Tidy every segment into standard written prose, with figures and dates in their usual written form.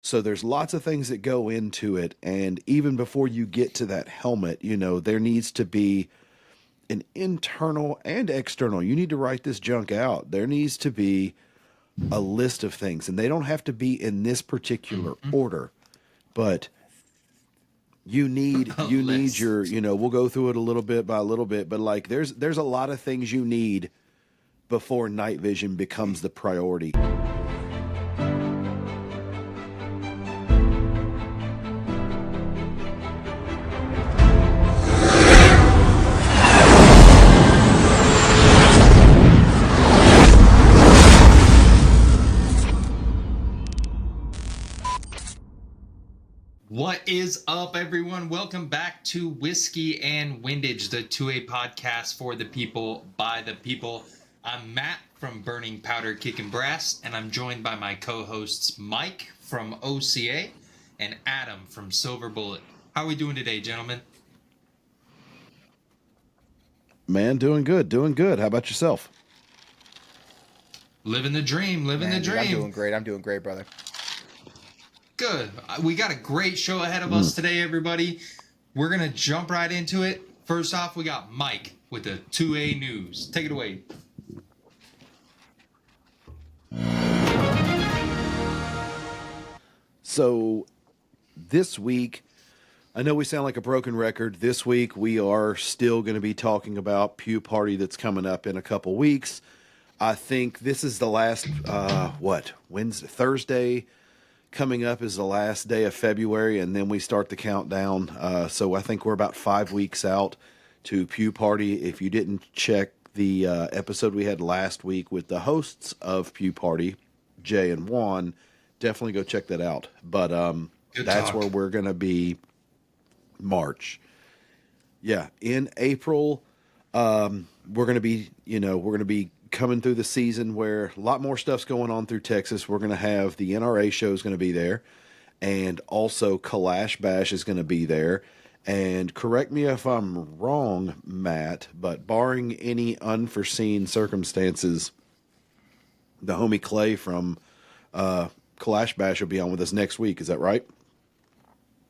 So there's lots of things that go into it. And even before you get to that helmet, there needs to be an internal and external. You need to write this junk out. There needs to be a list of things, and they don't have to be in this particular order, but you need your, we'll go through it a little bit by a little bit, but like there's a lot of things you need before night vision becomes the priority. What is up, everyone? Welcome back to Whiskey and Windage, the 2A podcast for the people, by the people. I'm Matt from Burning Powder Kickin' Brass, and I'm joined by my co-hosts Mike from OCA and Adam from Silver Bullet. How are we doing today, gentlemen? Man, doing good. How about yourself? Living the dream, living the dream. I'm doing great, brother. Good. We got a great show ahead of us today, everybody. We're going to jump right into it. First off, we got Mike with the 2A News. Take it away. So this week, I know we sound like a broken record. This week, we are still going to be talking about Pew Party that's coming up in a couple weeks. I think this is the last, Thursday coming up is the last day of February, and then we start the countdown. So I think we're about 5 weeks out to Pew Party. If you didn't check the episode we had last week with the hosts of Pew Party, Jay and Juan, definitely go check that out. But that's where we're going to be March. Yeah, in April, we're going to be coming through the season where a lot more stuff's going on through Texas. We're going to have the NRA show is going to be there, and also Kalash Bash is going to be there. And correct me if I'm wrong, Matt, but barring any unforeseen circumstances, the homie Clay from Kalash Bash will be on with us next week. Is that right?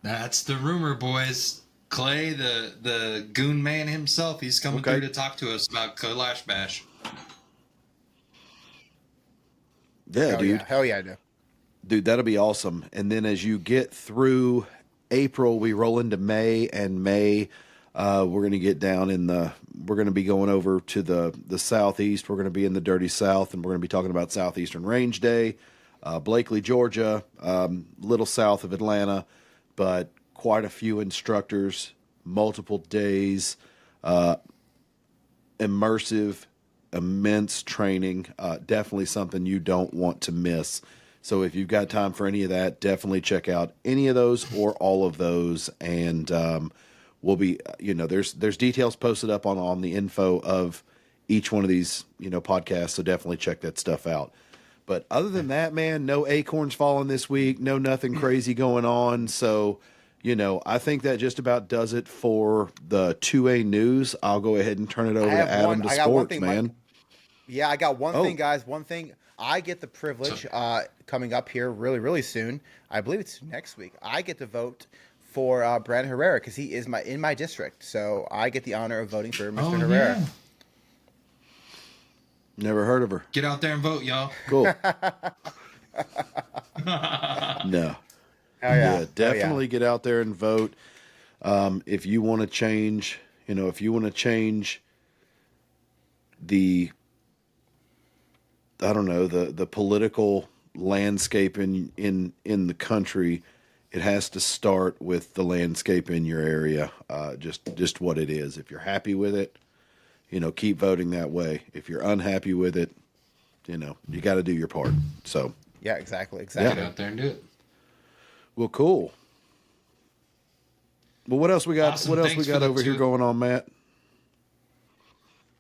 That's the rumor, boys. Clay, the goon man himself, he's coming through to talk to us about Kalash Bash. Yeah, dude. Yeah. Hell yeah, I do. Dude, that'll be awesome. And then as you get through April, we roll into May, and May, we're going to get down we're going to be going over to the Southeast. We're going to be in the Dirty South, and we're going to be talking about Southeastern Range Day, Blakely, Georgia, little south of Atlanta, but quite a few instructors, multiple days, immersive, immense training, definitely something you don't want to miss. So if you've got time for any of that, definitely check out any of those or all of those. And we'll be, there's details posted up on the info of each one of these, podcasts. So definitely check that stuff out. But other than that, man, no acorns falling this week, no nothing crazy going on. So, I think that just about does it for the 2A News. I'll go ahead and turn it over to Adam to sports, man. Mike. Yeah, I got one thing, guys. One thing. I get the privilege coming up here really, really soon. I believe it's next week. I get to vote for Brandon Herrera because he is in my district. So I get the honor of voting for Mr. Herrera. Yeah. Never heard of her. Get out there and vote, y'all. Cool. No. Oh, yeah. Definitely get out there and vote. If you want to change, the the political landscape in the country, it has to start with the landscape in your area. Just what it is. If you're happy with it, keep voting that way. If you're unhappy with it, you got to do your part. So yeah, exactly. Get out there and do it. Well, cool. Well, what else we got? Awesome. What else we got over here going on, Matt?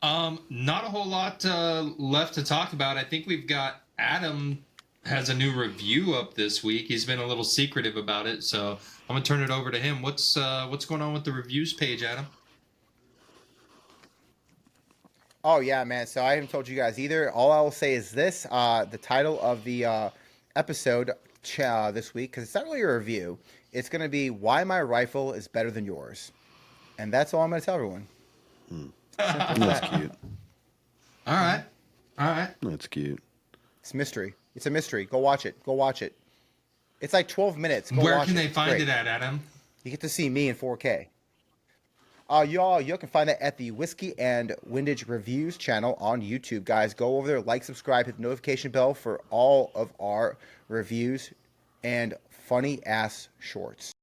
Not a whole lot left to talk about. I think we've got Adam has a new review up this week. He's been a little secretive about it, so I'm gonna turn it over to him. What's going on with the reviews page, Adam? Oh yeah, man. So I haven't told you guys either. All I will say is this: the title of the episode this week, because it's not really a review. It's going to be why my rifle is better than yours. And that's all I'm going to tell everyone. That's cute. All right. That's cute. It's mystery. It's a mystery. Go watch it. It's like 12 minutes. Where can they find it at, Adam? You get to see me in 4K. You can find that at the Whiskey and Windage Reviews channel on YouTube, guys. Go over there, like, subscribe, hit the notification bell for all of our reviews and funny ass shorts.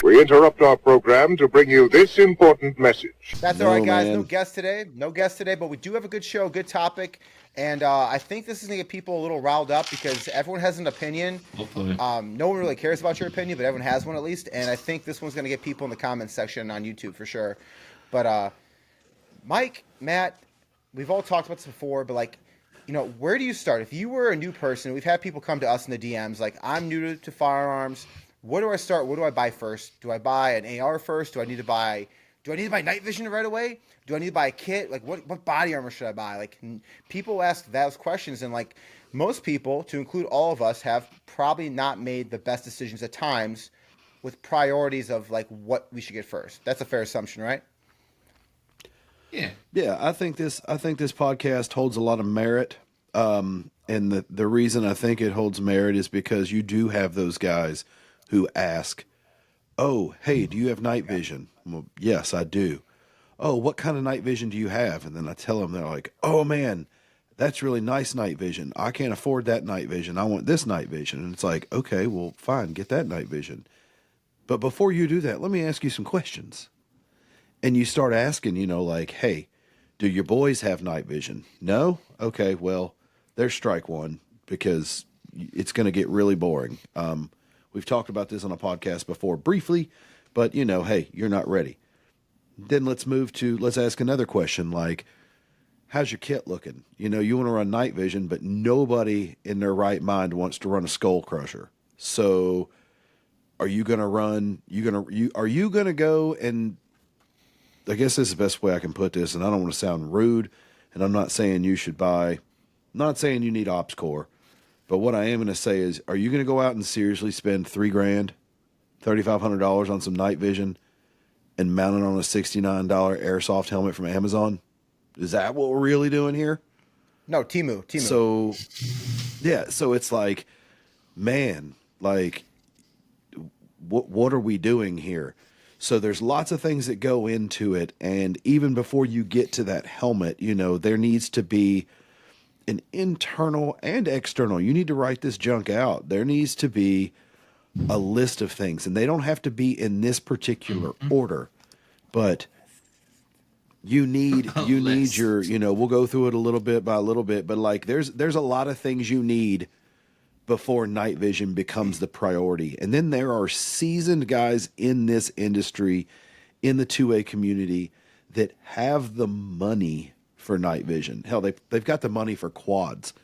We interrupt our program to bring you this important message. That's all right, guys. Man. No guest today, but we do have a good show, good topic. And I think this is going to get people a little riled up because everyone has an opinion. Hopefully. No one really cares about your opinion, but everyone has one at least. And I think this one's going to get people in the comments section on YouTube for sure. But Mike, Matt, we've all talked about this before, but where do you start? If you were a new person, we've had people come to us in the DMs like, I'm new to firearms. Where do I start? What do I buy first? Do I buy an AR first? Do I need to buy night vision right away? Do I need to buy a kit? Like, what body armor should I buy? Like, people ask those questions, and most people, to include all of us, have probably not made the best decisions at times with priorities of what we should get first. That's a fair assumption, right? Yeah. Yeah, I think this podcast holds a lot of merit. And the reason I think it holds merit is because you do have those guys who ask, "Oh, hey, do you have night vision?" Well, yes, I do. "Oh, what kind of night vision do you have?" And then I tell them, they're like, "Oh man, that's really nice night vision. I can't afford that night vision. I want this night vision." And it's like, okay, well, fine, get that night vision. But before you do that, let me ask you some questions. And you start asking, hey, do your boys have night vision? No? Okay, well, there's strike one because it's going to get really boring. We've talked about this on a podcast before briefly, but hey, you're not ready. Then let's ask another question like, how's your kit looking? You want to run night vision, but nobody in their right mind wants to run a skull crusher. So are you going to go and, I guess this is the best way I can put this, and I don't want to sound rude, and I'm not saying you should buy, not saying you need ops core, but what I am going to say is, are you going to go out and seriously spend $3,000, $3,500 on some night vision and mount it on a $69 airsoft helmet from Amazon? Is that what we're really doing here? No, Temu. So, yeah, so it's like, man, what are we doing here? So there's lots of things that go into it, and even before you get to that helmet, there needs to be an internal and external. You need to write this junk out. There needs to be a list of things, and they don't have to be in this particular order, but you need your, we'll go through it a little bit by a little bit, but there's a lot of things you need before night vision becomes the priority. And then there are seasoned guys in this industry, in the 2A community, that have the money for night vision. Hell, they've got the money for quads,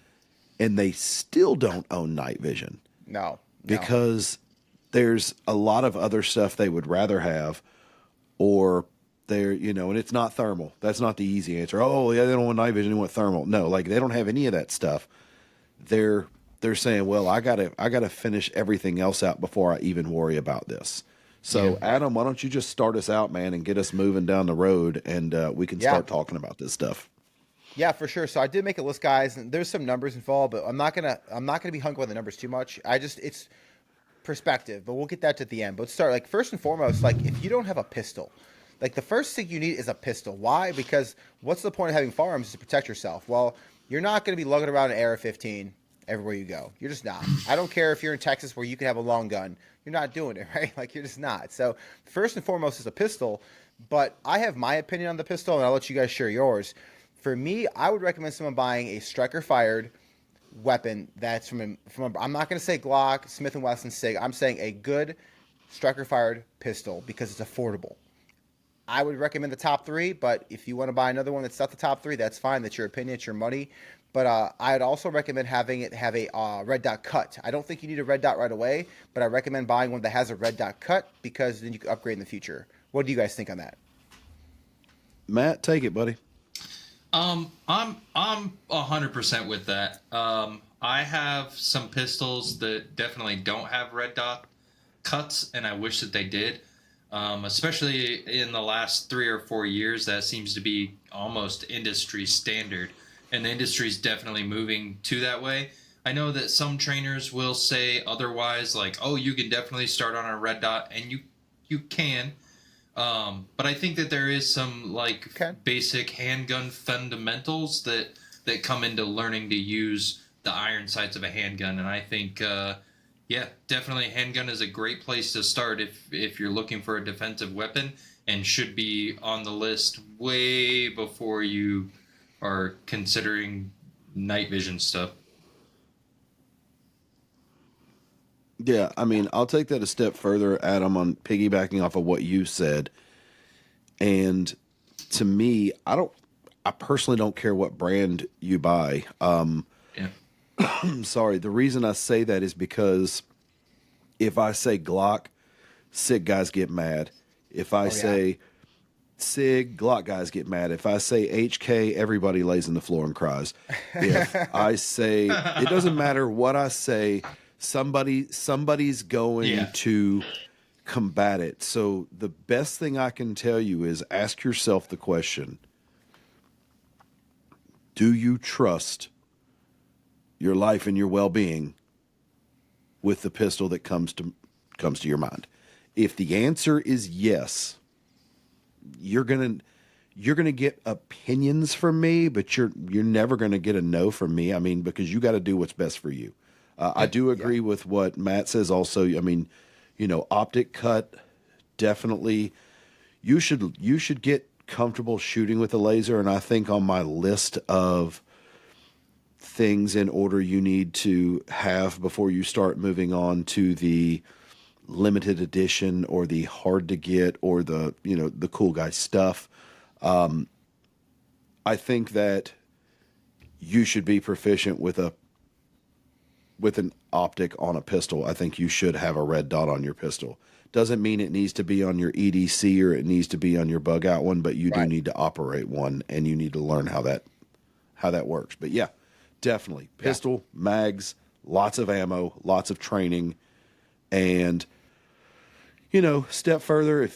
and they still don't own night vision. No. Because there's a lot of other stuff they would rather have, or they're, and it's not thermal. That's not the easy answer. Oh, yeah, they don't want night vision, they want thermal. No, they don't have any of that stuff. They're saying, well, I gotta finish everything else out before I even worry about this. So, yeah. Adam, why don't you just start us out, man, and get us moving down the road, and we can start talking about this stuff. Yeah, for sure. So I did make a list, guys, and there's some numbers involved, but I'm not gonna be hung up on the numbers too much. It's perspective, but we'll get that to the end. But let's start first and foremost, if you don't have a pistol, the first thing you need is a pistol. Why? Because what's the point of having firearms is to protect yourself. Well, you're not going to be lugging around an AR-15 everywhere you go. You're just not. I don't care if you're in Texas where you can have a long gun. You're not doing it, right? You're just not. So first and foremost is a pistol, but I have my opinion on the pistol, and I'll let you guys share yours. For me, I would recommend someone buying a striker-fired weapon that's from I'm not going to say Glock, Smith & Wesson, SIG. I'm saying a good striker-fired pistol because it's affordable. I would recommend the top three, but if you want to buy another one that's not the top three, that's fine. That's your opinion. It's your money. But I'd also recommend having it have a red dot cut. I don't think you need a red dot right away, but I recommend buying one that has a red dot cut because then you can upgrade in the future. What do you guys think on that? Matt, take it, buddy. I'm 100% with that. I have some pistols that definitely don't have red dot cuts, and I wish that they did. Especially in the last 3 or 4 years, that seems to be almost industry standard, and the industry is definitely moving to that way. I know that some trainers will say otherwise, like, "Oh, you can definitely start on a red dot," and you can. But I think that there is some basic handgun fundamentals that come into learning to use the iron sights of a handgun, and I think. Yeah, definitely handgun is a great place to start if you're looking for a defensive weapon, and should be on the list way before you are considering night vision stuff. Yeah, I mean, I'll take that a step further, Adam, on piggybacking off of what you said. And to me, I personally don't care what brand you buy. Yeah. I'm sorry. The reason I say that is because if I say Glock, SIG guys get mad. If I say SIG, Glock guys get mad. If I say HK, everybody lays on the floor and cries. If I say, it doesn't matter what I say, somebody's going to combat it. So the best thing I can tell you is ask yourself the question, do you trust your life and your well-being with the pistol that comes to your mind? If the answer is yes, you're gonna get opinions from me, but you're never gonna get a no from me. I mean, because you got to do what's best for you. I do agree with what Matt says. Also, I mean, optic cut, definitely. You should get comfortable shooting with a laser, and I think on my list of things in order you need to have before you start moving on to the limited edition or the hard to get or the cool guy stuff. I think that you should be proficient with an optic on a pistol. I think you should have a red dot on your pistol. Doesn't mean it needs to be on your EDC or it needs to be on your bug out one, but you do need to operate one, and you need to learn how that works. But yeah, definitely pistol, mags, lots of ammo, lots of training, and step further.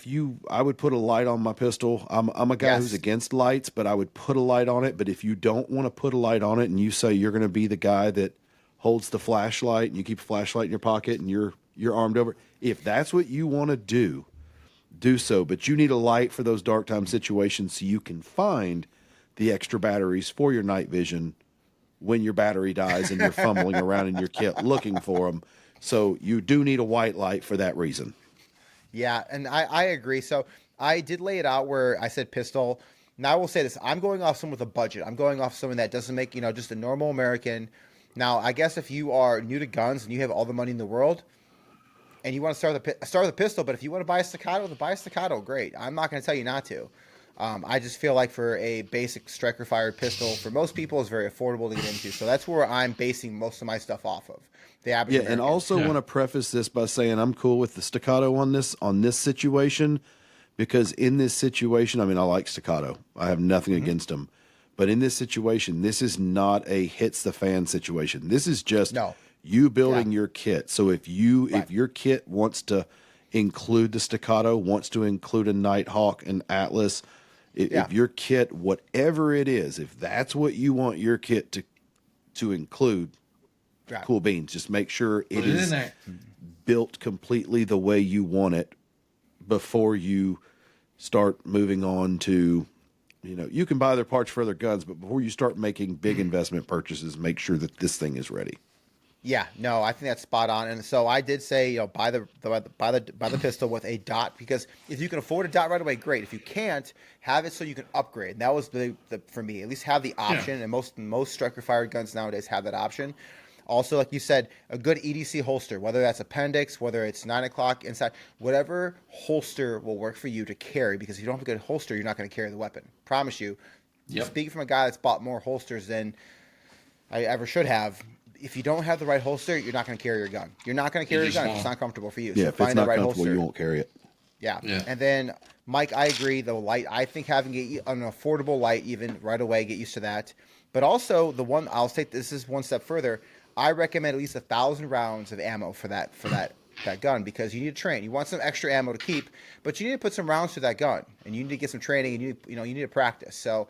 I would put a light on my pistol. I'm a guy who's against lights, but I would put a light on it. But if you don't want to put a light on it, and you say you're going to be the guy that holds the flashlight and you keep a flashlight in your pocket and you're armed over, if that's what you want to do so. But you need a light for those dark time situations so you can find the extra batteries for your night vision when your battery dies and you're fumbling around in your kit looking for them. So you do need a white light for that reason. Yeah, and I agree. So I did lay it out where I said pistol. Now I will say this. I'm going off someone with a budget. I'm going off someone that doesn't make, just a normal American. Now, I guess if you are new to guns and you have all the money in the world and you want to start with a pistol, but if you want to buy a staccato, buy a staccato, great. I'm not going to tell you not to. I just feel like for a basic striker-fired pistol, for most people, is very affordable to get into. So that's where I'm basing most of my stuff off of. The average American. And also want to preface this by saying I'm cool with the staccato on this situation, because in this situation, I mean, I like staccato. I have nothing against them. But in this situation, this is not a hits the fan situation. This is just you building your kit. So if your kit wants to include the staccato, wants to include a Nighthawk, an Atlas, if your kit, whatever it is, if that's what you want your kit to include, cool beans. Just make sure it is built completely the way you want it before you start moving on to, you can buy their parts for other guns, but before you start making big investment purchases, make sure that this thing is ready. Yeah, no, I think that's spot on. And so I did say, buy the pistol with a dot, because if you can afford a dot right away, great. If you can't, have it so you can upgrade. And that was the for me, at least have the option. And most striker fired guns nowadays have that option. Also, like you said, a good EDC holster, whether that's appendix, whether it's 9 o'clock inside, whatever holster will work for you to carry, because if you don't have a good holster, you're not going to carry the weapon. Promise you. Speaking from a guy that's bought more holsters than I ever should have, if you don't have the right holster, you're not going to carry your gun. You're not going to carry your gun if it's not comfortable for you. Yeah, so if find it's not the right comfortable, holster. you won't carry it. Yeah. And then, Mike, I agree, the light, I think having an affordable light even right away, get used to that. But also, I'll take this is one step further. I recommend at least 1,000 rounds of ammo for that gun, because you need to train. You want some extra ammo to keep, but you need to put some rounds to that gun, and you need to get some training, and you need to practice. So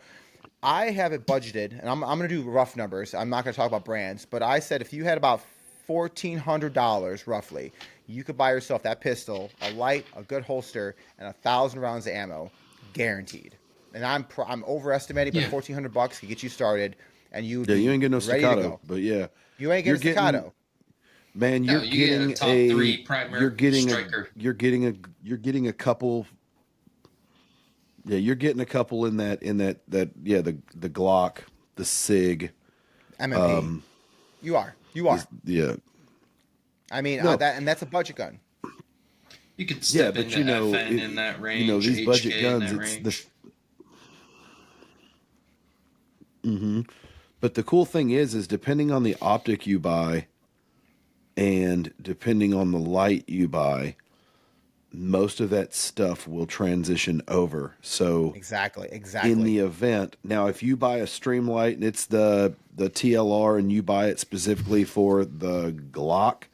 I have it budgeted, and I'm going to do rough numbers. I'm not going to talk about brands, but I said if you had about $1,400 roughly, you could buy yourself that pistol, a light, a good holster, and 1,000 rounds of ammo, guaranteed. And I'm overestimating, but $1,400 could get you started, and you ain't getting no staccato, but yeah, you ain't getting staccato. Man, you're getting get a top 3 primary striker. You're getting a couple. Yeah, you're getting a couple in that the Glock, the SIG, M&P. You are. Yeah. I mean, that's a budget gun. You could step into FN in that range. These HK budget guns, it's But the cool thing is depending on the optic you buy, and depending on the light you buy, most of that stuff will transition over. So exactly. In the event, now if you buy a Streamlight and it's the TLR and you buy it specifically for the Glock,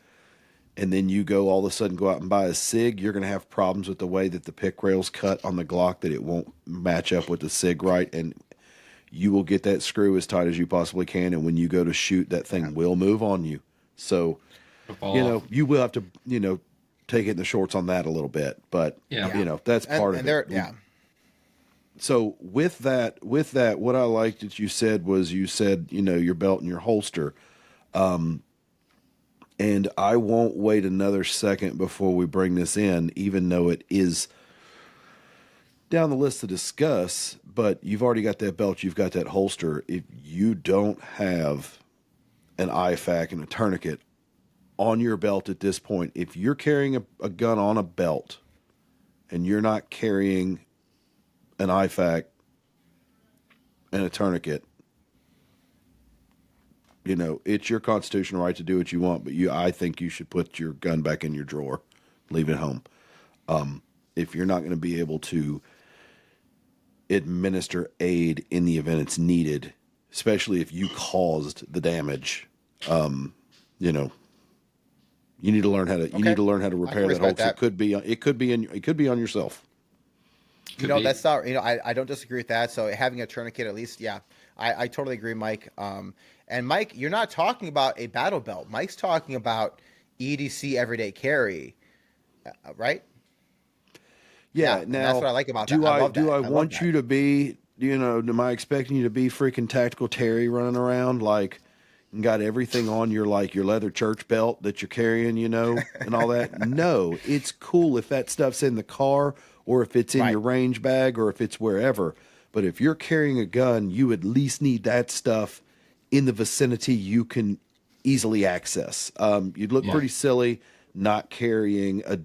and then you go all of a sudden go out and buy a SIG, you're going to have problems with the way that the pick rail's cut on the Glock, that it won't match up with the SIG right, and you will get that screw as tight as you possibly can, and when you go to shoot, that thing will move on you. So, you will have to, take it in the shorts on that a little bit, but that's part of it. Yeah. So with that, what I liked that you said was your belt and your holster. And I won't wait another second before we bring this in, even though it is down the list to discuss, but you've already got that belt, you've got that holster. If you don't have an IFAK and a tourniquet on your belt at this point, if you're carrying a gun on a belt and you're not carrying an IFAK and a tourniquet, it's your constitutional right to do what you want, but I think you should put your gun back in your drawer, leave it home. If you're not going to be able to administer aid in the event it's needed, especially if you caused the damage, you need to learn how to. You need to learn how to repair that holster. It could be on yourself. That's not. I don't disagree with that. So having a tourniquet, at least, I totally agree, Mike. And Mike, you're not talking about a battle belt. Mike's talking about EDC everyday carry, right? Yeah. Now that's what I like about that. Do I want you to be? Am I expecting you to be freaking Tactical Terry running around like? And got everything on your leather church belt that you're carrying, and all that. No, it's cool if that stuff's in the car or if it's in your range bag or if it's wherever. But if you're carrying a gun, you at least need that stuff in the vicinity you can easily access. You'd look pretty silly not carrying a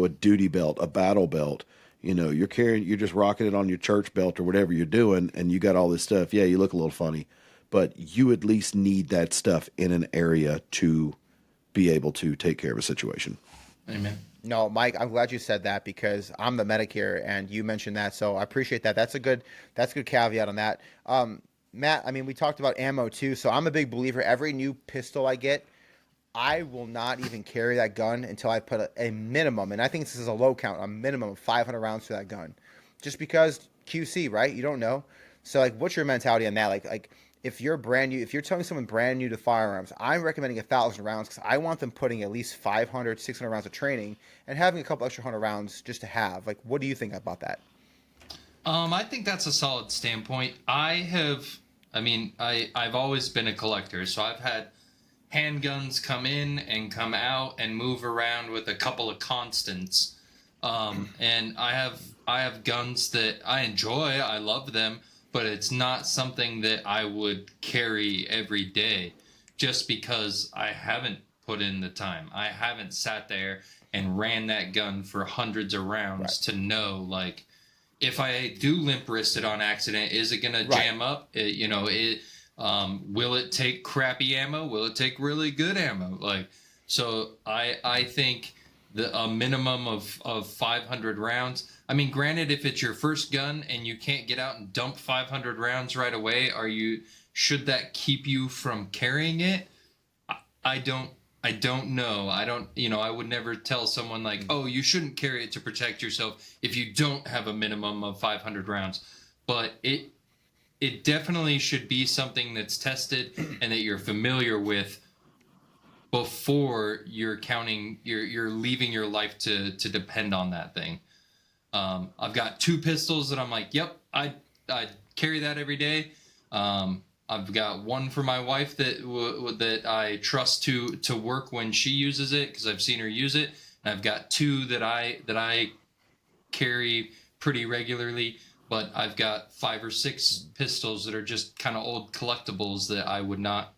duty belt, a battle belt. You're just rocking it on your church belt or whatever you're doing, and you got all this stuff. Yeah, you look a little funny. But you at least need that stuff in an area to be able to take care of a situation. Amen. No, Mike, I'm glad you said that, because I'm the medic here, and you mentioned that, so I appreciate that. That's a good caveat on that. Matt, I mean, we talked about ammo too, so I'm a big believer. Every new pistol I get, I will not even carry that gun until I put a minimum, and I think this is a low count, a minimum of 500 rounds to that gun, just because QC, right? You don't know. So, what's your mentality on that? If you're telling someone brand new to firearms, I'm recommending 1,000 rounds, because I want them putting at least 500, 600 rounds of training and having a couple extra 100 rounds just to have. What do you think about that? I think that's a solid standpoint. I've always been a collector, so I've had handguns come in and come out and move around with a couple of constants. And I have guns that I enjoy, I love them, but it's not something that I would carry every day just because I haven't put in the time. I haven't sat there and ran that gun for hundreds of rounds to know, if I do limp wrist it on accident, is it going to jam up? Will it take crappy ammo? Will it take really good ammo? So I think a minimum of 500 rounds. I mean, granted, if it's your first gun and you can't get out and dump 500 rounds right away, should that keep you from carrying it? I don't know. I would never tell someone like, oh, you shouldn't carry it to protect yourself if you don't have a minimum of 500 rounds. But it definitely should be something that's tested and that you're familiar with before you're counting, you're leaving your life to depend on that thing. I've got 2 pistols that I'm like, yep, I carry that every day. I've got one for my wife that I trust to work when she uses it because I've seen her use it. And I've got 2 that I carry pretty regularly, but I've got 5 or 6 pistols that are just kind of old collectibles that I would not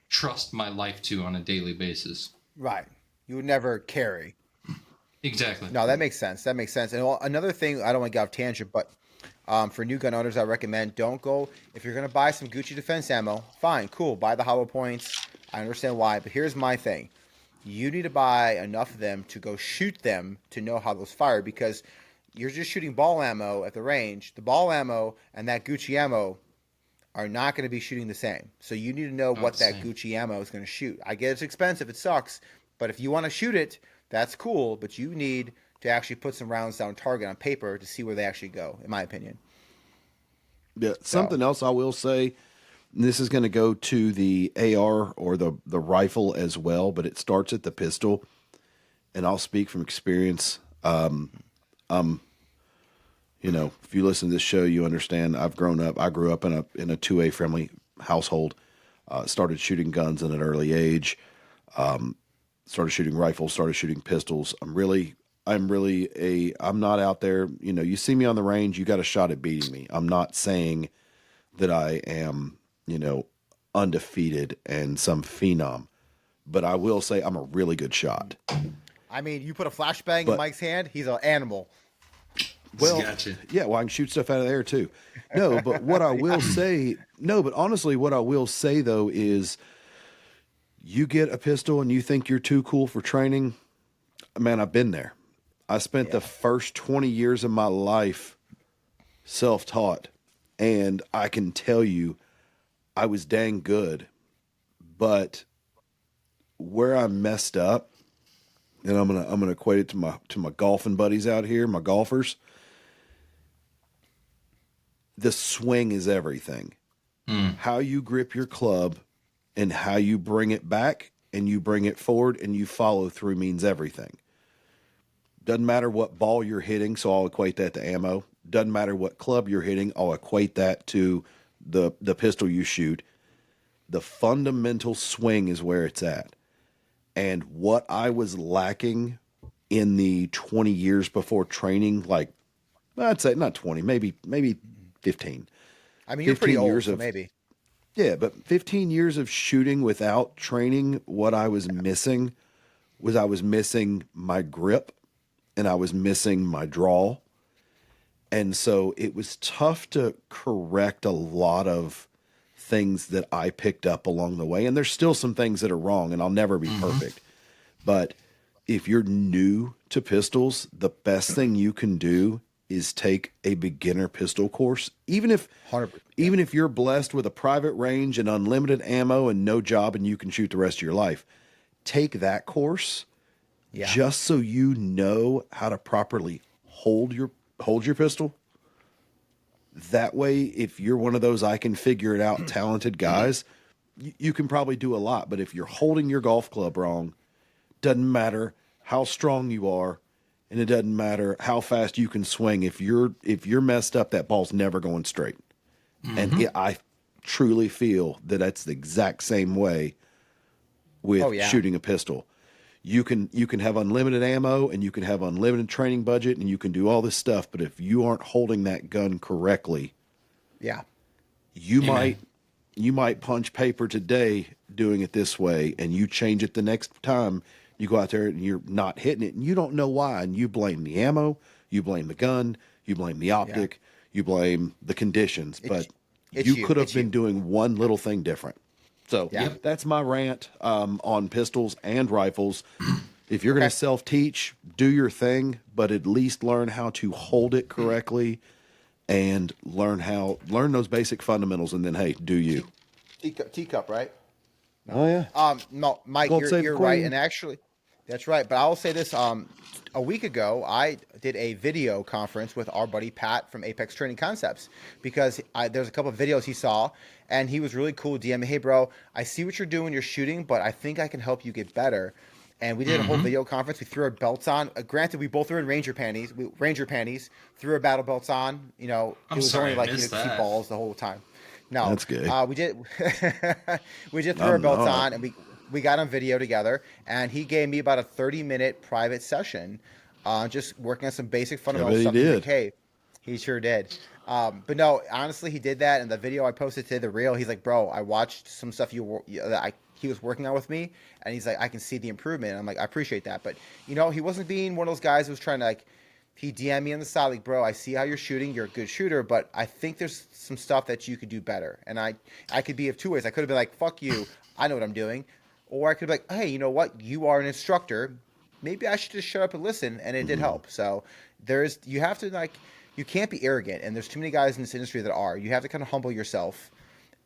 trust my life to on a daily basis. Right. You would never carry. Exactly. No, that makes sense. That makes sense. And another thing, I don't want to get off tangent, but for new gun owners, I recommend don't go, if you're going to buy some Gucci defense ammo, fine, cool, buy the hollow points. I understand why, but here's my thing. You need to buy enough of them to go shoot them to know how those fire, because you're just shooting ball ammo at the range. The ball ammo and that Gucci ammo are not going to be shooting the same. So you need to know what that Gucci ammo is going to shoot. I get it's expensive, it sucks, but if you want to shoot it, that's cool, but you need to actually put some rounds down target on paper to see where they actually go, in my opinion. Yeah, something else I will say, and this is going to go to the AR or the rifle as well, but it starts at the pistol, and I'll speak from experience. If you listen to this show, you understand I grew up in a 2A friendly household, started shooting guns at an early age, started shooting rifles, started shooting pistols. I'm not out there, you see me on the range, you got a shot at beating me. I'm not saying that I am, undefeated and some phenom, but I will say I'm a really good shot. I mean, you put a flashbang in Mike's hand, he's an animal. Well, gotcha. Yeah, well, I can shoot stuff out of there too. No, but what I will say, honestly, what I will say though is you get a pistol and you think you're too cool for training. Man, I've been there. I spent the first 20 years of my life self-taught, and I can tell you I was dang good. But where I messed up, and I'm gonna equate it to my golfing buddies out here, my golfers. The swing is everything. How you grip your club and how you bring it back and you bring it forward and you follow through means everything. Doesn't matter what ball you're hitting, so I'll equate that to ammo. Doesn't matter what club you're hitting, I'll equate that to the pistol you shoot. The fundamental swing is where it's at. And what I was lacking in the 20 years before training, like I'd say not 20, maybe 15. I mean, you're pretty old, so maybe. Yeah, but 15 years of shooting without training, what I was missing was I was missing my grip and I was missing my draw. And so it was tough to correct a lot of things that I picked up along the way. And there's still some things that are wrong, and I'll never be perfect. But if you're new to pistols, the best thing you can do is take a beginner pistol course. Even if you're blessed with a private range and unlimited ammo and no job and you can shoot the rest of your life, take that course just so you know how to properly hold your pistol. That way, if you're one of those I can figure it out talented guys, you can probably do a lot. But if you're holding your golf club wrong, doesn't matter how strong you are, and it doesn't matter how fast you can swing. If you're messed up, that ball's never going straight. And I truly feel that that's the exact same way with shooting a pistol. You can have unlimited ammo and you can have unlimited training budget and you can do all this stuff, but if you aren't holding that gun correctly, you might punch paper today doing it this way, and you change it the next time you go out there and you're not hitting it and you don't know why, and you blame the ammo, you blame the gun, you blame the optic, you blame the conditions, but you could have been doing one little thing different. So that's my rant on pistols and rifles. If you're going to self-teach, do your thing, but at least learn how to hold it correctly and learn those basic fundamentals, and then, hey, do you. Teacup, right? Oh yeah. No, Mike, God save the you're right, Queen. and actually, that's right. But I will say this: a week ago, I did a video conference with our buddy Pat from Apex Training Concepts because there's a couple of videos he saw, and he was really cool. DM me, hey bro, I see what you're doing, you're shooting, but I think I can help you get better. And we did a whole video conference. We threw our belts on. Granted, we both were in Ranger panties. Threw our battle belts on. You know, it was only like see balls the whole time. No, that's gay. We did. We did throw our belts on, and we got on video together. And he gave me about a 30-minute private session, just working on some basic fundamental stuff. He did. Like, hey, he sure did. But no, honestly, he did that. And the video I posted today, the reel, he's like, bro, I watched some stuff he was working on with me, and he's like, I can see the improvement. I'm like, I appreciate that. But, you know, he wasn't being one of those guys who was trying to, like, he DM'd me on the side, like, bro, I see how you're shooting. You're a good shooter, but I think there's some stuff that you could do better. And I could be of two ways. I could have been like, fuck you, I know what I'm doing. Or I could be like, hey, you know what? You are an instructor. Maybe I should just shut up and listen. And it did help. So you have to, like, you can't be arrogant. And there's too many guys in this industry that are. You have to kind of humble yourself.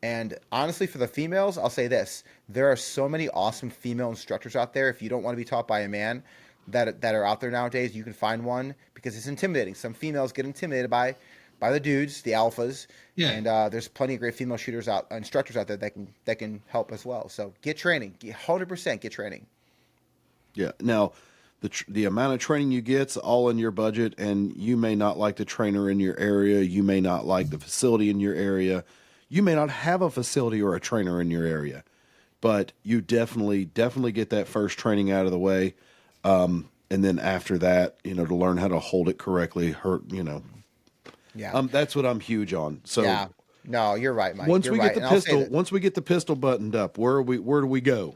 And honestly, for the females, I'll say this. There are so many awesome female instructors out there. If you don't want to be taught by a man that are out there nowadays, you can find one because it's intimidating. Some females get intimidated by the dudes, the alphas. Yeah. And there's plenty of great female instructors out there that can help as well. So get training. 100% get training. Yeah. Now, the amount of training you get's all in your budget, and you may not like the trainer in your area. You may not like the facility in your area. You may not have a facility or a trainer in your area, but you definitely get that first training out of the way. And then after that, you know, to learn how to hold it correctly, Yeah. That's what I'm huge on. So yeah. No, you're right, Mike. Once we get the pistol buttoned up, where do we go?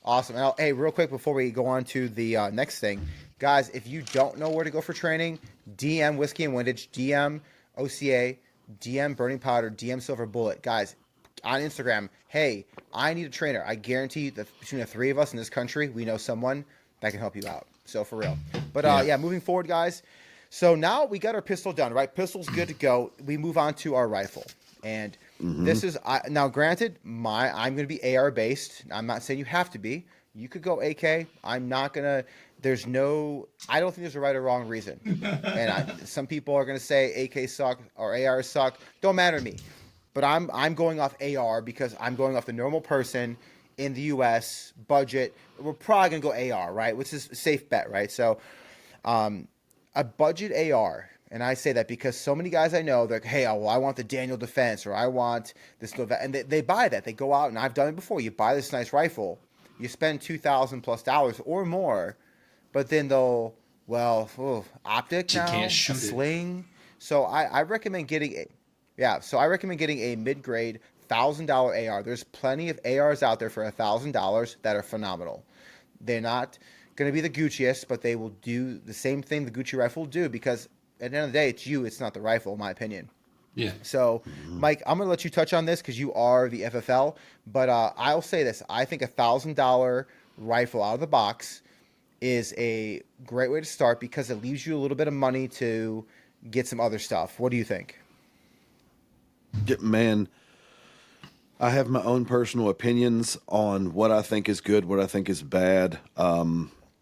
Awesome. And hey, real quick before we go on to the next thing, guys, if you don't know where to go for training, DM Whiskey and Windage, DM OCA, DM Burning Powder, DM Silver Bullet. Guys, on Instagram, hey, I need a trainer. I guarantee that between the three of us in this country, we know someone that can help you out. So for real. But moving forward, guys. So now we got our pistol done, right? Pistol's good to go. We move on to our rifle. And this is, now granted, I'm going to be AR based. I'm not saying you have to be. You could go AK. I'm not going to, I don't think there's a right or wrong reason. And some people are going to say AK suck or AR suck. Don't matter to me. But I'm going off AR because I'm going off the normal person in the U.S. budget. We're probably going to go AR, right? Which is a safe bet, right? So a budget AR, and I say that because so many guys I know, they're like, hey, I want the Daniel Defense, or I want this, and they buy that. They go out, and I've done it before. You buy this nice rifle. You spend $2,000+ or more, but then they'll, optic now, can't shoot a sling. So I recommend getting a mid-grade $1,000 AR. There's plenty of ARs out there for $1,000 that are phenomenal. They're not going to be the Gucciest, but they will do the same thing the Gucci rifle will do because at the end of the day, it's not the rifle, in my opinion. Yeah. So, Mike, I'm going to let you touch on this because you are the FFL, but I'll say this. I think $1,000 rifle out of the box is a great way to start because it leaves you a little bit of money to get some other stuff. What do you think? Man, I have my own personal opinions on what I think is good, what I think is bad,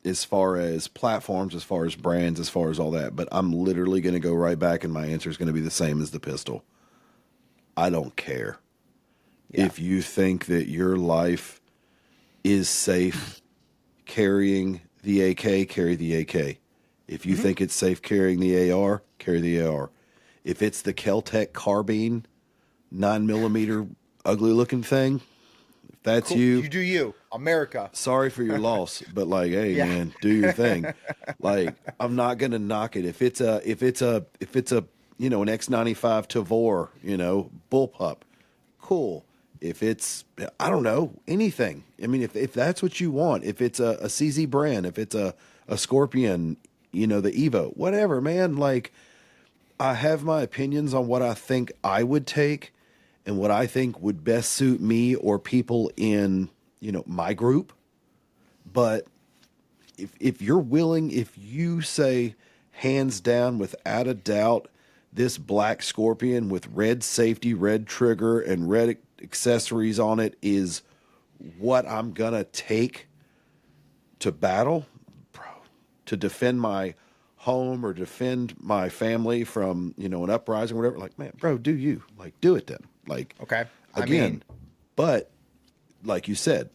as far as platforms, as far as brands, as far as all that. But I'm literally going to go right back, and my answer is going to be the same as the pistol. I don't care. Yeah. If you think that your life is safe carrying the AK, carry the AK. If you think it's safe carrying the AR, carry the AR. If it's the Kel-Tec carbine, 9mm ugly looking thing, if that's cool. You do you, America. Sorry for your loss, but like, hey man, do your thing. Like, I'm not gonna knock it. If it's a an X95 Tavor, bullpup, cool. If it's, I don't know, anything. I mean, if that's what you want, if it's a CZ brand, if it's a Scorpion, the Evo, whatever, man. Like, I have my opinions on what I think I would take and what I think would best suit me or people in, my group. But if you're willing, if you say hands down, without a doubt, this black Scorpion with red safety, red trigger, and red accessories on it is what I'm gonna take to battle, bro, to defend my home or defend my family from, you know, an uprising or whatever. Like, man, bro, do you like do it then? Like, Okay. again, but like you said,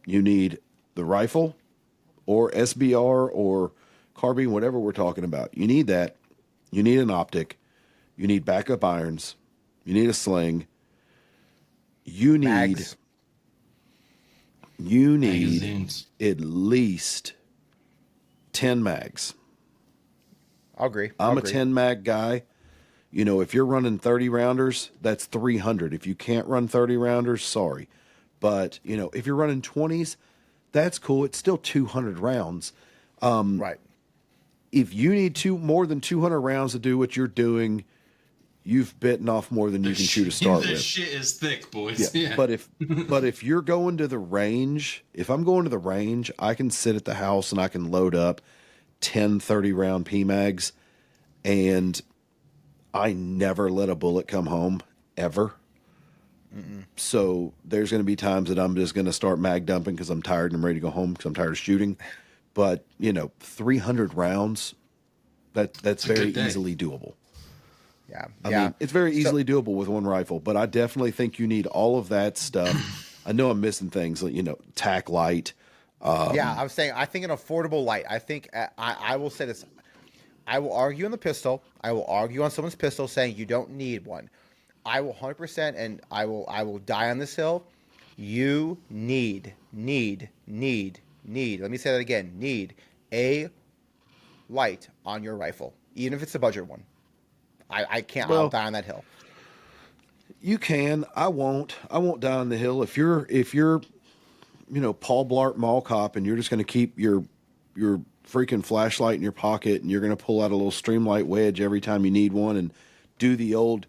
you need the rifle or SBR or carbine, whatever we're talking about. You need that. You need an optic. You need backup irons. You need a sling. You need Mags. Magazines. at least 10 mags. I'll agree. I'm a 10 mag guy. You know, if you're running 30 rounders, that's 300. If you can't run 30 rounders, sorry. But, you know, if you're running 20s, that's cool. It's still 200 rounds. Right. If you need more than 200 rounds to do what you're doing, you've bitten off more than you can chew to start This with. shit is thick, boys. Yeah. But if you're going to the range, if I'm going to the range, I can sit at the house and I can load up 10 30 round PMags, and I never let a bullet come home ever. So there's going to be times that I'm just going to start mag dumping because I'm tired and I'm ready to go home because I'm tired of shooting. But, you know, 300 rounds, that's very easily doable. Yeah. I mean, it's very easily doable with one rifle, but I definitely think you need all of that stuff. I know I'm missing things, like, you know, tack light. Yeah, I was saying, I think an affordable light. I think I will say this. I will argue on the pistol. I will argue on someone's pistol saying you don't need one. I will 100%, and I will die on this hill. You need. Let me say that again. Need a light on your rifle, even if it's a budget one. I can't. I'll die on that hill. You can. I won't die on the hill. If you're, you know, Paul Blart Mall Cop, and you're just going to keep your freaking flashlight in your pocket, and you're going to pull out a little Streamlight wedge every time you need one, and do the old,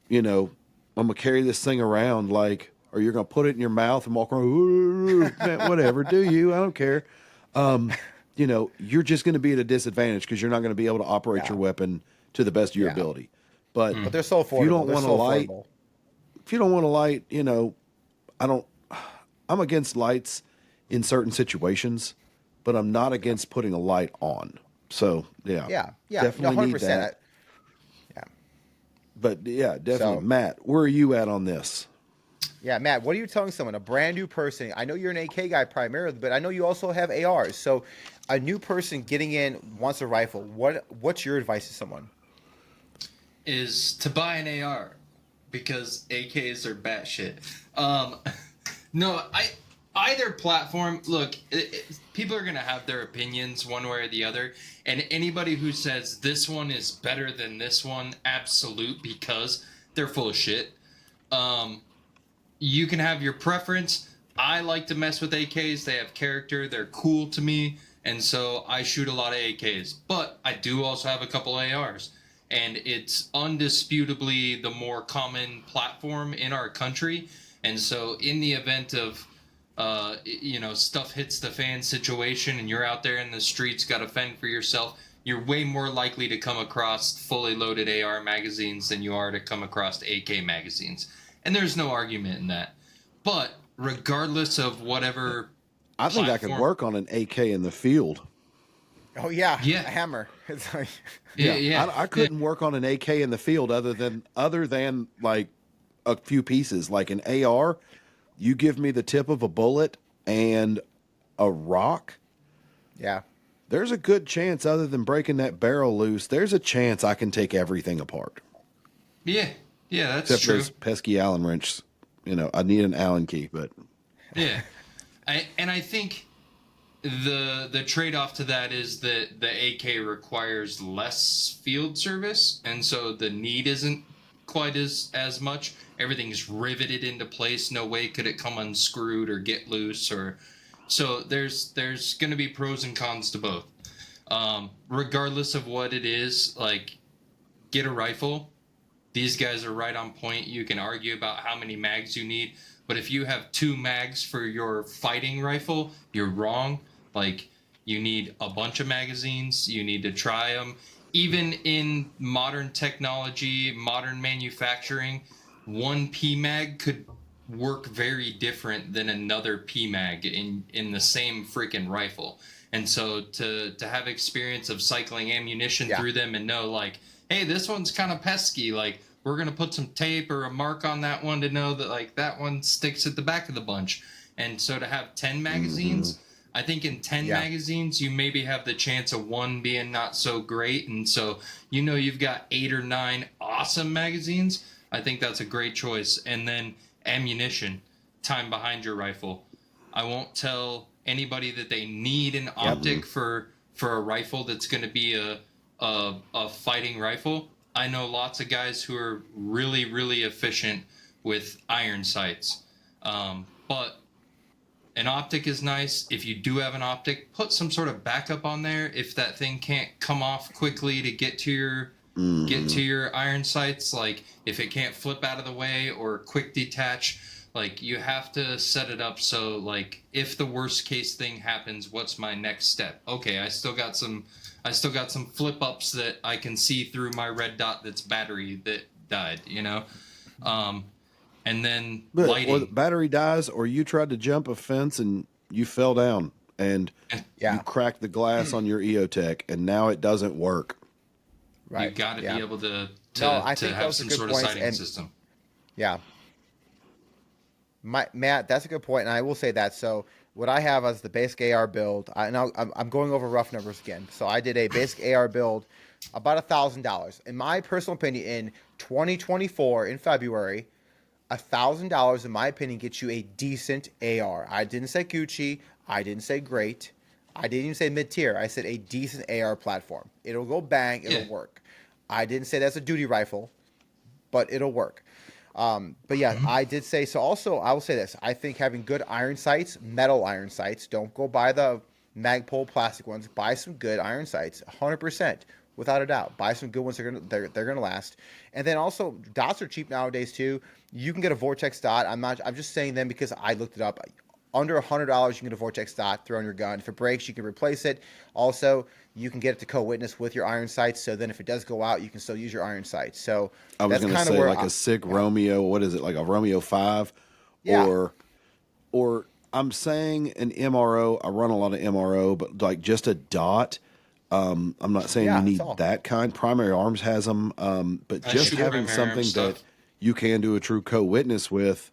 you know, I'm going to carry this thing around, like, or you're going to put it in your mouth and walk around, man, whatever, do you? I don't care. You know, you're just going to be at a disadvantage because you're not going to be able to operate your weapon to the best of your ability. But they're so affordable. If you don't want a light, you know, I'm against lights in certain situations, but I'm not against putting a light on. So Yeah. definitely 100%. need that. Yeah. But yeah, definitely. So- Matt, where are you at on this? Yeah, Matt, what are you telling someone, a brand new person? I know you're an AK guy primarily, but I know you also have ARs. So a new person getting in wants a rifle. What's your advice to someone? Is to buy an AR because AKs are batshit. No, either platform. Look, people are gonna have their opinions one way or the other, and anybody who says this one is better than this one, absolute, because they're full of shit. You can have your preference. I like to mess with AKs. They have character. They're cool to me, and so I shoot a lot of AKs. But I do also have a couple ARs. And it's undisputably the more common platform in our country. And so in the event of, you know, stuff hits the fan situation and you're out there in the streets, got to fend for yourself, you're way more likely to come across fully loaded AR magazines than you are to come across AK magazines. And there's no argument in that. But regardless of whatever I think I could work on an AK in the field. Oh, yeah. Yeah. A hammer. It's like, Yeah. I couldn't work on an AK in the field other than like a few pieces. Like an AR, you give me the tip of a bullet and a rock. yeah. There's a good chance, other than breaking that barrel loose, there's a chance I can take everything apart. Yeah, that's Except true. those pesky Allen wrench. You know, I need an Allen key, but Yeah. I think the trade-off to that is that the AK requires less field service, and so the need isn't quite as much. Everything's riveted into place. No way could it come unscrewed or get loose, or so there's going to be pros and cons to both. Regardless of what it is, like, get a rifle. These guys are right on point. You can argue about how many mags you need, but if you have 2 mags for your fighting rifle, you're wrong. Like, you need a bunch of magazines. You need to try them. Even in modern technology, modern manufacturing, 1 PMag could work very different than another PMag in the same freaking rifle. And so to have experience of cycling ammunition through them and know like, hey, this one's kind of pesky, like we're going to put some tape or a mark on that one to know that like that one sticks at the back of the bunch. And so to have 10 magazines, I think in 10 magazines, you maybe have the chance of one being not so great. And so, you've got 8 or 9 awesome magazines. I think that's a great choice. And then ammunition, time behind your rifle. I won't tell anybody that they need an optic for a rifle that's going to be a fighting rifle. I know lots of guys who are really, really efficient with iron sights. But an optic is nice. If you do have an optic, put some sort of backup on there if that thing can't come off quickly to get to your iron sights. Like if it can't flip out of the way or quick detach, like you have to set it up so like if the worst case thing happens, what's my next step? Okay, I still got some flip ups that I can see through my red dot that's battery that died, and then lighting. Or the battery dies, or you tried to jump a fence and you fell down and you cracked the glass on your EOTech and now it doesn't work. Right. You've got to be able to have some sort of sighting system. Yeah. Matt, that's a good point, and I will say that. So what I have as the basic AR build, I'm going over rough numbers again. So I did a basic AR build, about $1,000. In my personal opinion, in 2024, in February, $1,000, in my opinion, gets you a decent AR. I didn't say Gucci. I didn't say great. I didn't even say mid-tier. I said a decent AR platform. It'll go bang. It'll work. I didn't say that's a duty rifle, but it'll work. But yeah, I did say so. Also, I will say this: I think having good iron sights, metal iron sights. Don't go buy the Magpul plastic ones. Buy some good iron sights, 100%, without a doubt. Buy some good ones. They're gonna last. And then also, dots are cheap nowadays too. You can get a Vortex dot. I'm just saying them because I looked it up. Under $100, you can get a Vortex dot, throw on your gun. If it breaks, you can replace it. Also, you can get it to co-witness with your iron sights. So then if it does go out, you can still use your iron sights. So I was going to say like a SIG Romeo, what is it, like a Romeo 5? Yeah. Or I'm saying an MRO. I run a lot of MRO, but like just a dot. I'm not saying you need that kind. Primary Arms has them, but just having something that you can do a true co-witness with.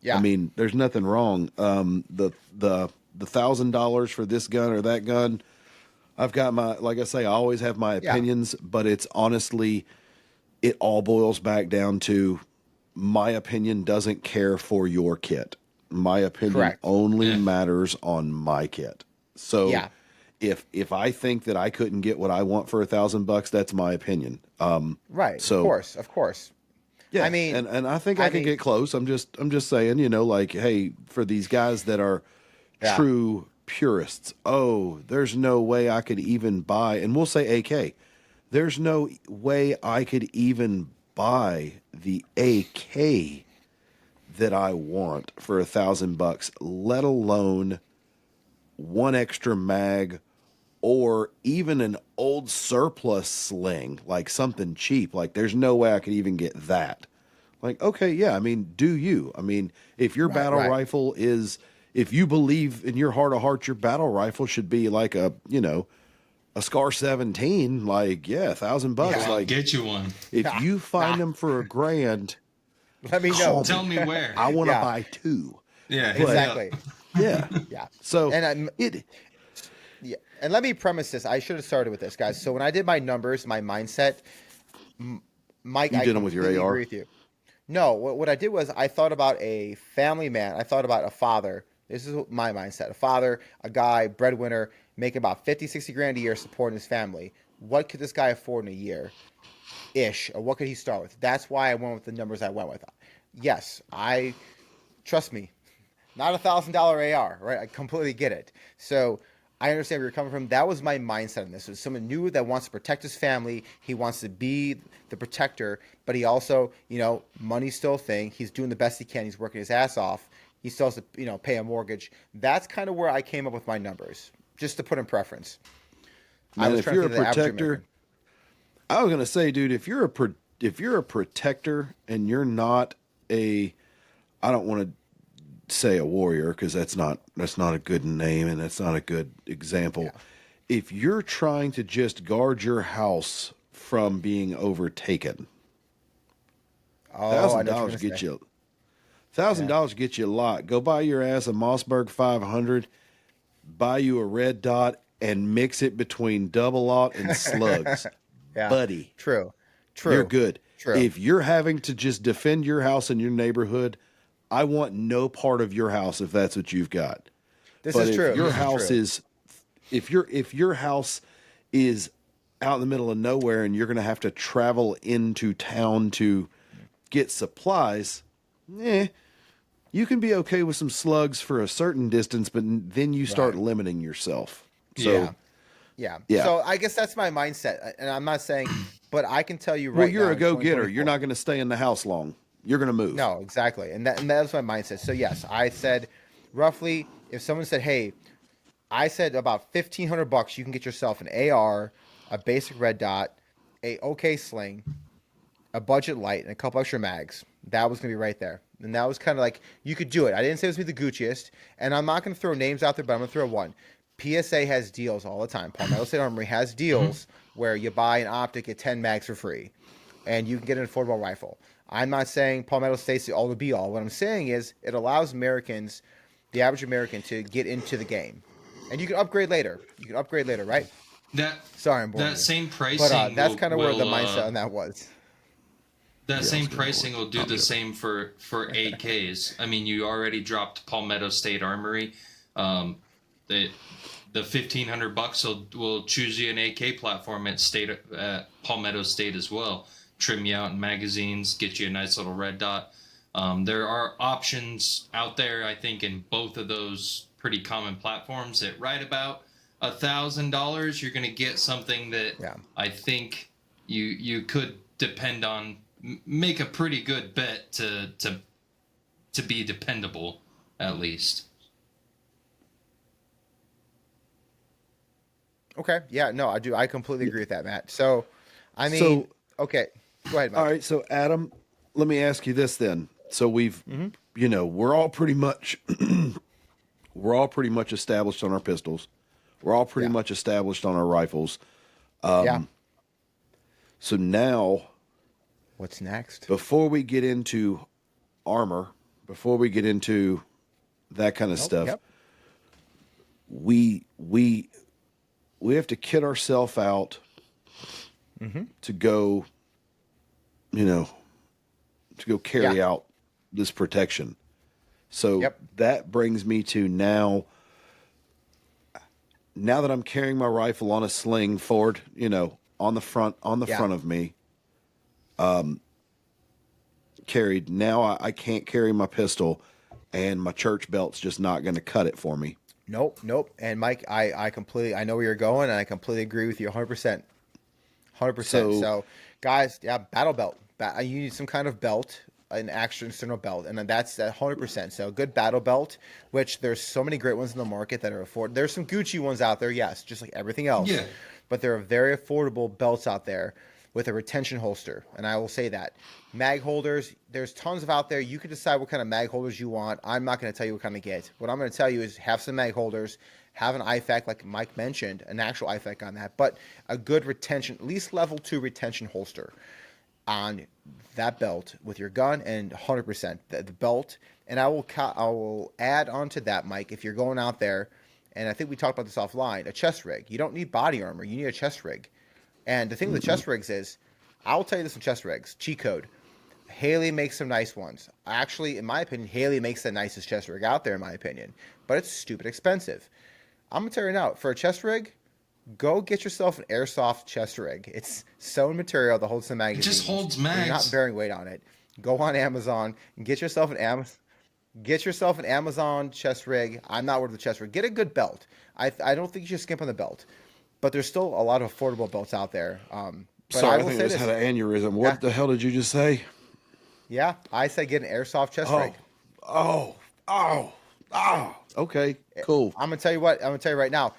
Yeah. I mean, there's nothing wrong. The $1,000 for this gun or that gun, I've got like I say, I always have my opinions, but it's honestly, it all boils back down to my opinion doesn't care for your kit. My opinion only matters on my kit. So if I think that I couldn't get what I want for $1,000, that's my opinion. Right. So of course. Yeah, I mean, and I think I can get close. I'm just saying, like, hey, for these guys that are true purists, there's no way I could even buy, and we'll say AK, there's no way I could even buy the AK that I want for $1,000, let alone one extra mag or even an old surplus sling, like something cheap. Like there's no way I could even get that. Like, okay, yeah, I mean, do you? I mean, if your battle rifle is, if you believe in your heart of hearts, your battle rifle should be like a Scar 17, like, $1,000. Like, get you one. If you find them for $1,000, let me know. Tell me where. I want to buy 2. Yeah, exactly. Yeah. So and let me premise this. I should have started with this, guys. So when I did my numbers, my mindset, Mike, you did them with your AR. Agree with you. No, what I did was I thought about a family man. I thought about a father. This is my mindset. A father, a guy, breadwinner, making about 50, 60 grand a year supporting his family. What could this guy afford in a year? Ish. Or what could he start with? That's why I went with the numbers I went with. Yes, trust me, not $1,000 AR, right? I completely get it. So I understand where you're coming from. That was my mindset on this. So someone new that wants to protect his family. He wants to be the protector, but he also, money's still a thing. He's doing the best he can. He's working his ass off. He still has to, pay a mortgage. That's kind of where I came up with my numbers, just to put in preference. Man, if you're a protector, I was going to say, dude, if you're a protector and you're not I don't want to say a warrior because that's not a good name and that's not a good example. Yeah. If you're trying to just guard your house from being overtaken, $1,000 get you $1,000 get you a lot. Go buy your ass a Mossberg 500, buy you a red dot, and mix it between double lot and slugs, buddy. True. You're good. True. If you're having to just defend your house in your neighborhood, I want no part of your house if that's what you've got. This is true. If your house is out in the middle of nowhere and you're going to have to travel into town to get supplies, you can be okay with some slugs for a certain distance, but then you start limiting yourself. So, yeah. So I guess that's my mindset, and I'm not saying, but I can tell you right now. Well, you're a go-getter. You're not going to stay in the house long. You're going to move. No, exactly, and that's my mindset. So yes, I said roughly, if someone said, "Hey," I said about $1,500, you can get yourself an AR, a basic red dot, a OK sling, a budget light, and a couple extra mags. That was going to be right there. And that was kind of like, you could do it. I didn't say it was going to be the Gucciest, and I'm not going to throw names out there, but I'm going to throw one. PSA has deals all the time. Palmetto State Armory has deals where you buy an optic, get 10 mags for free, and you can get an affordable rifle. I'm not saying Palmetto State's the all to be all. What I'm saying is it allows Americans, the average American, to get into the game. And you can upgrade later. Right? Sorry, I'm boring. That same pricing. But that's kind of where the mindset on that was. That same pricing will do the same for AKs. I mean, you already dropped Palmetto State Armory. The $1,500 will choose you an AK platform at Palmetto State as well. Trim you out in magazines, get you a nice little red dot. There are options out there, I think, in both of those pretty common platforms at right about $1,000. You're going to get something that I think you could depend on. Make a pretty good bet to be dependable, at least. Okay. Yeah. No, I do. I completely agree with that, Matt. So, I mean, okay. Go ahead, Matt. All right. So, Adam, let me ask you this then. So we've, we're all pretty much established on our pistols. We're all pretty much established on our rifles. So now, what's next? Before we get into armor, before we get into that kind of stuff, we have to kit ourselves out to go, to go carry out this protection. So that brings me to now that I'm carrying my rifle on a sling forward, on the front of me, carried. Now I can't carry my pistol, and my church belt's just not going to cut it for me. Nope. And Mike, I know where you're going, and I completely agree with you 100%. 100%. So guys, battle belt. You need some kind of belt, an extra external belt, and that's 100%. So a good battle belt, which there's so many great ones in the market that are affordable. There's some Gucci ones out there, yes, just like everything else. Yeah. But there are very affordable belts out there with a retention holster, and I will say that. Mag holders, there's tons of out there. You can decide what kind of mag holders you want. I'm not going to tell you what kind to get. What I'm going to tell you is have some mag holders, have an IFAK like Mike mentioned, an actual IFAK on that, but a good retention, at least level 2 retention holster on that belt with your gun, and 100% the belt. And I will add on to that, Mike, if you're going out there, and I think we talked about this offline, a chest rig. You don't need body armor. You need a chest rig. And the thing with the chest rigs is, I'll tell you this on chest rigs, cheat code. Haley makes some nice ones. Actually, in my opinion, Haley makes the nicest chest rig out there, in my opinion. But it's stupid expensive. I'm going to tell you now, for a chest rig, go get yourself an airsoft chest rig. It's sewn material that holds the magazine. It just holds mags. You're not bearing weight on it. Go on Amazon and get yourself an Amazon chest rig. I'm not worth the chest rig. Get a good belt. I don't think you should skimp on the belt. But there's still a lot of affordable belts out there. Sorry, I think I just had an aneurysm. What the hell did you just say? Yeah, I said get an airsoft chest rig. Okay, cool. I'm gonna tell you what. I'm gonna tell you right now.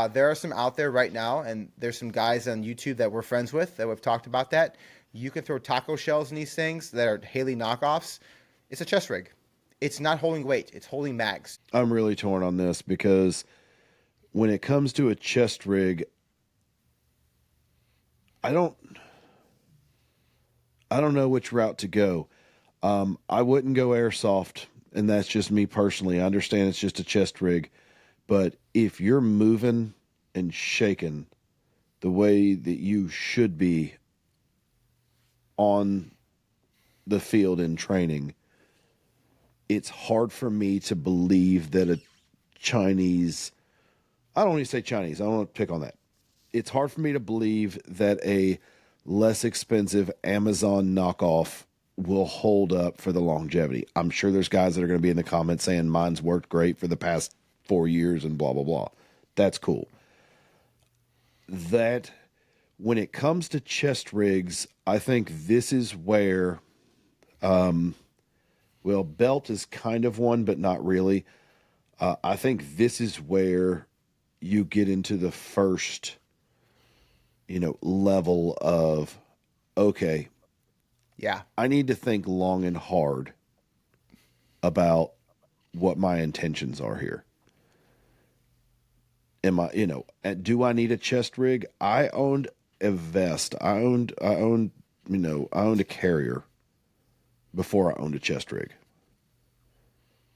There are some out there right now, and there's some guys on YouTube that we're friends with that have talked about that. You can throw taco shells in these things that are Haley knockoffs. It's a chest rig. It's not holding weight. It's holding mags. I'm really torn on this because when it comes to a chest rig, I don't know which route to go. I wouldn't go airsoft, and that's just me personally. I understand it's just a chest rig, but if you're moving and shaking the way that you should be on the field in training, it's hard for me to believe that a Chinese, I don't want to say Chinese, I don't want to pick on that. It's hard for me to believe that a less expensive Amazon knockoff will hold up for the longevity. I'm sure there's guys that are going to be in the comments saying mine's worked great for the past 4 years and blah, blah, blah. That's cool. That when it comes to chest rigs, I think this is where, well, belt is kind of one, but not really. I think this is where you get into the first, level of, okay, Yeah. I need to think long and hard about what my intentions are here. Do I need a chest rig? I owned a vest. I owned a carrier before I owned a chest rig.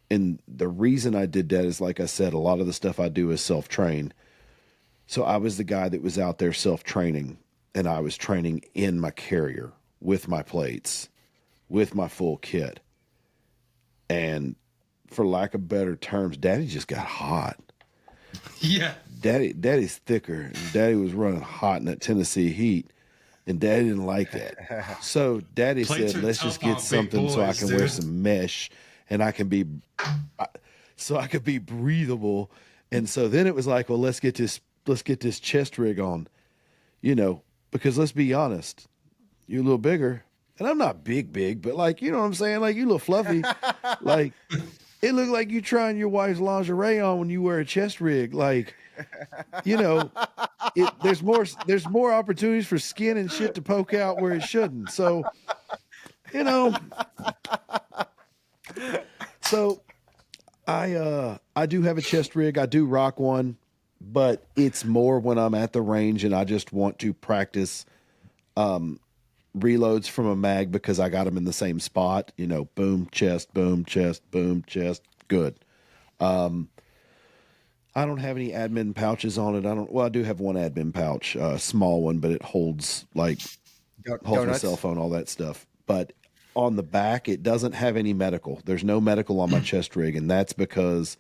And the reason I did that is, like I said, a lot of the stuff I do is self-train. So I was the guy that was out there self-training, and I was training in my carrier with my plates, with my full kit. And for lack of better terms, Daddy just got hot. Yeah. Daddy's thicker. And Daddy was running hot in that Tennessee heat, and Daddy didn't like that. So Daddy Plates said, are "Let's tough just get on something big so I boys, can wear dude. some mesh, and I could be breathable." And so then it was like, "Well, let's get this chest rig on," because let's be honest, you're a little bigger, and I'm not big, but like, you know what I'm saying? Like, you a little fluffy, like. It looked like you trying your wife's lingerie on when you wear a chest rig. Like, there's more opportunities for skin and shit to poke out where it shouldn't. So, so I do have a chest rig. I do rock one, but it's more when I'm at the range and I just want to practice reloads from a mag because I got them in the same spot, boom, chest, boom, chest, boom, chest. Good. I don't have any admin pouches on it. I do have one admin pouch, a small one, but it holds my cell phone, all that stuff. But on the back, it doesn't have any medical. There's no medical on my chest rig. And that's because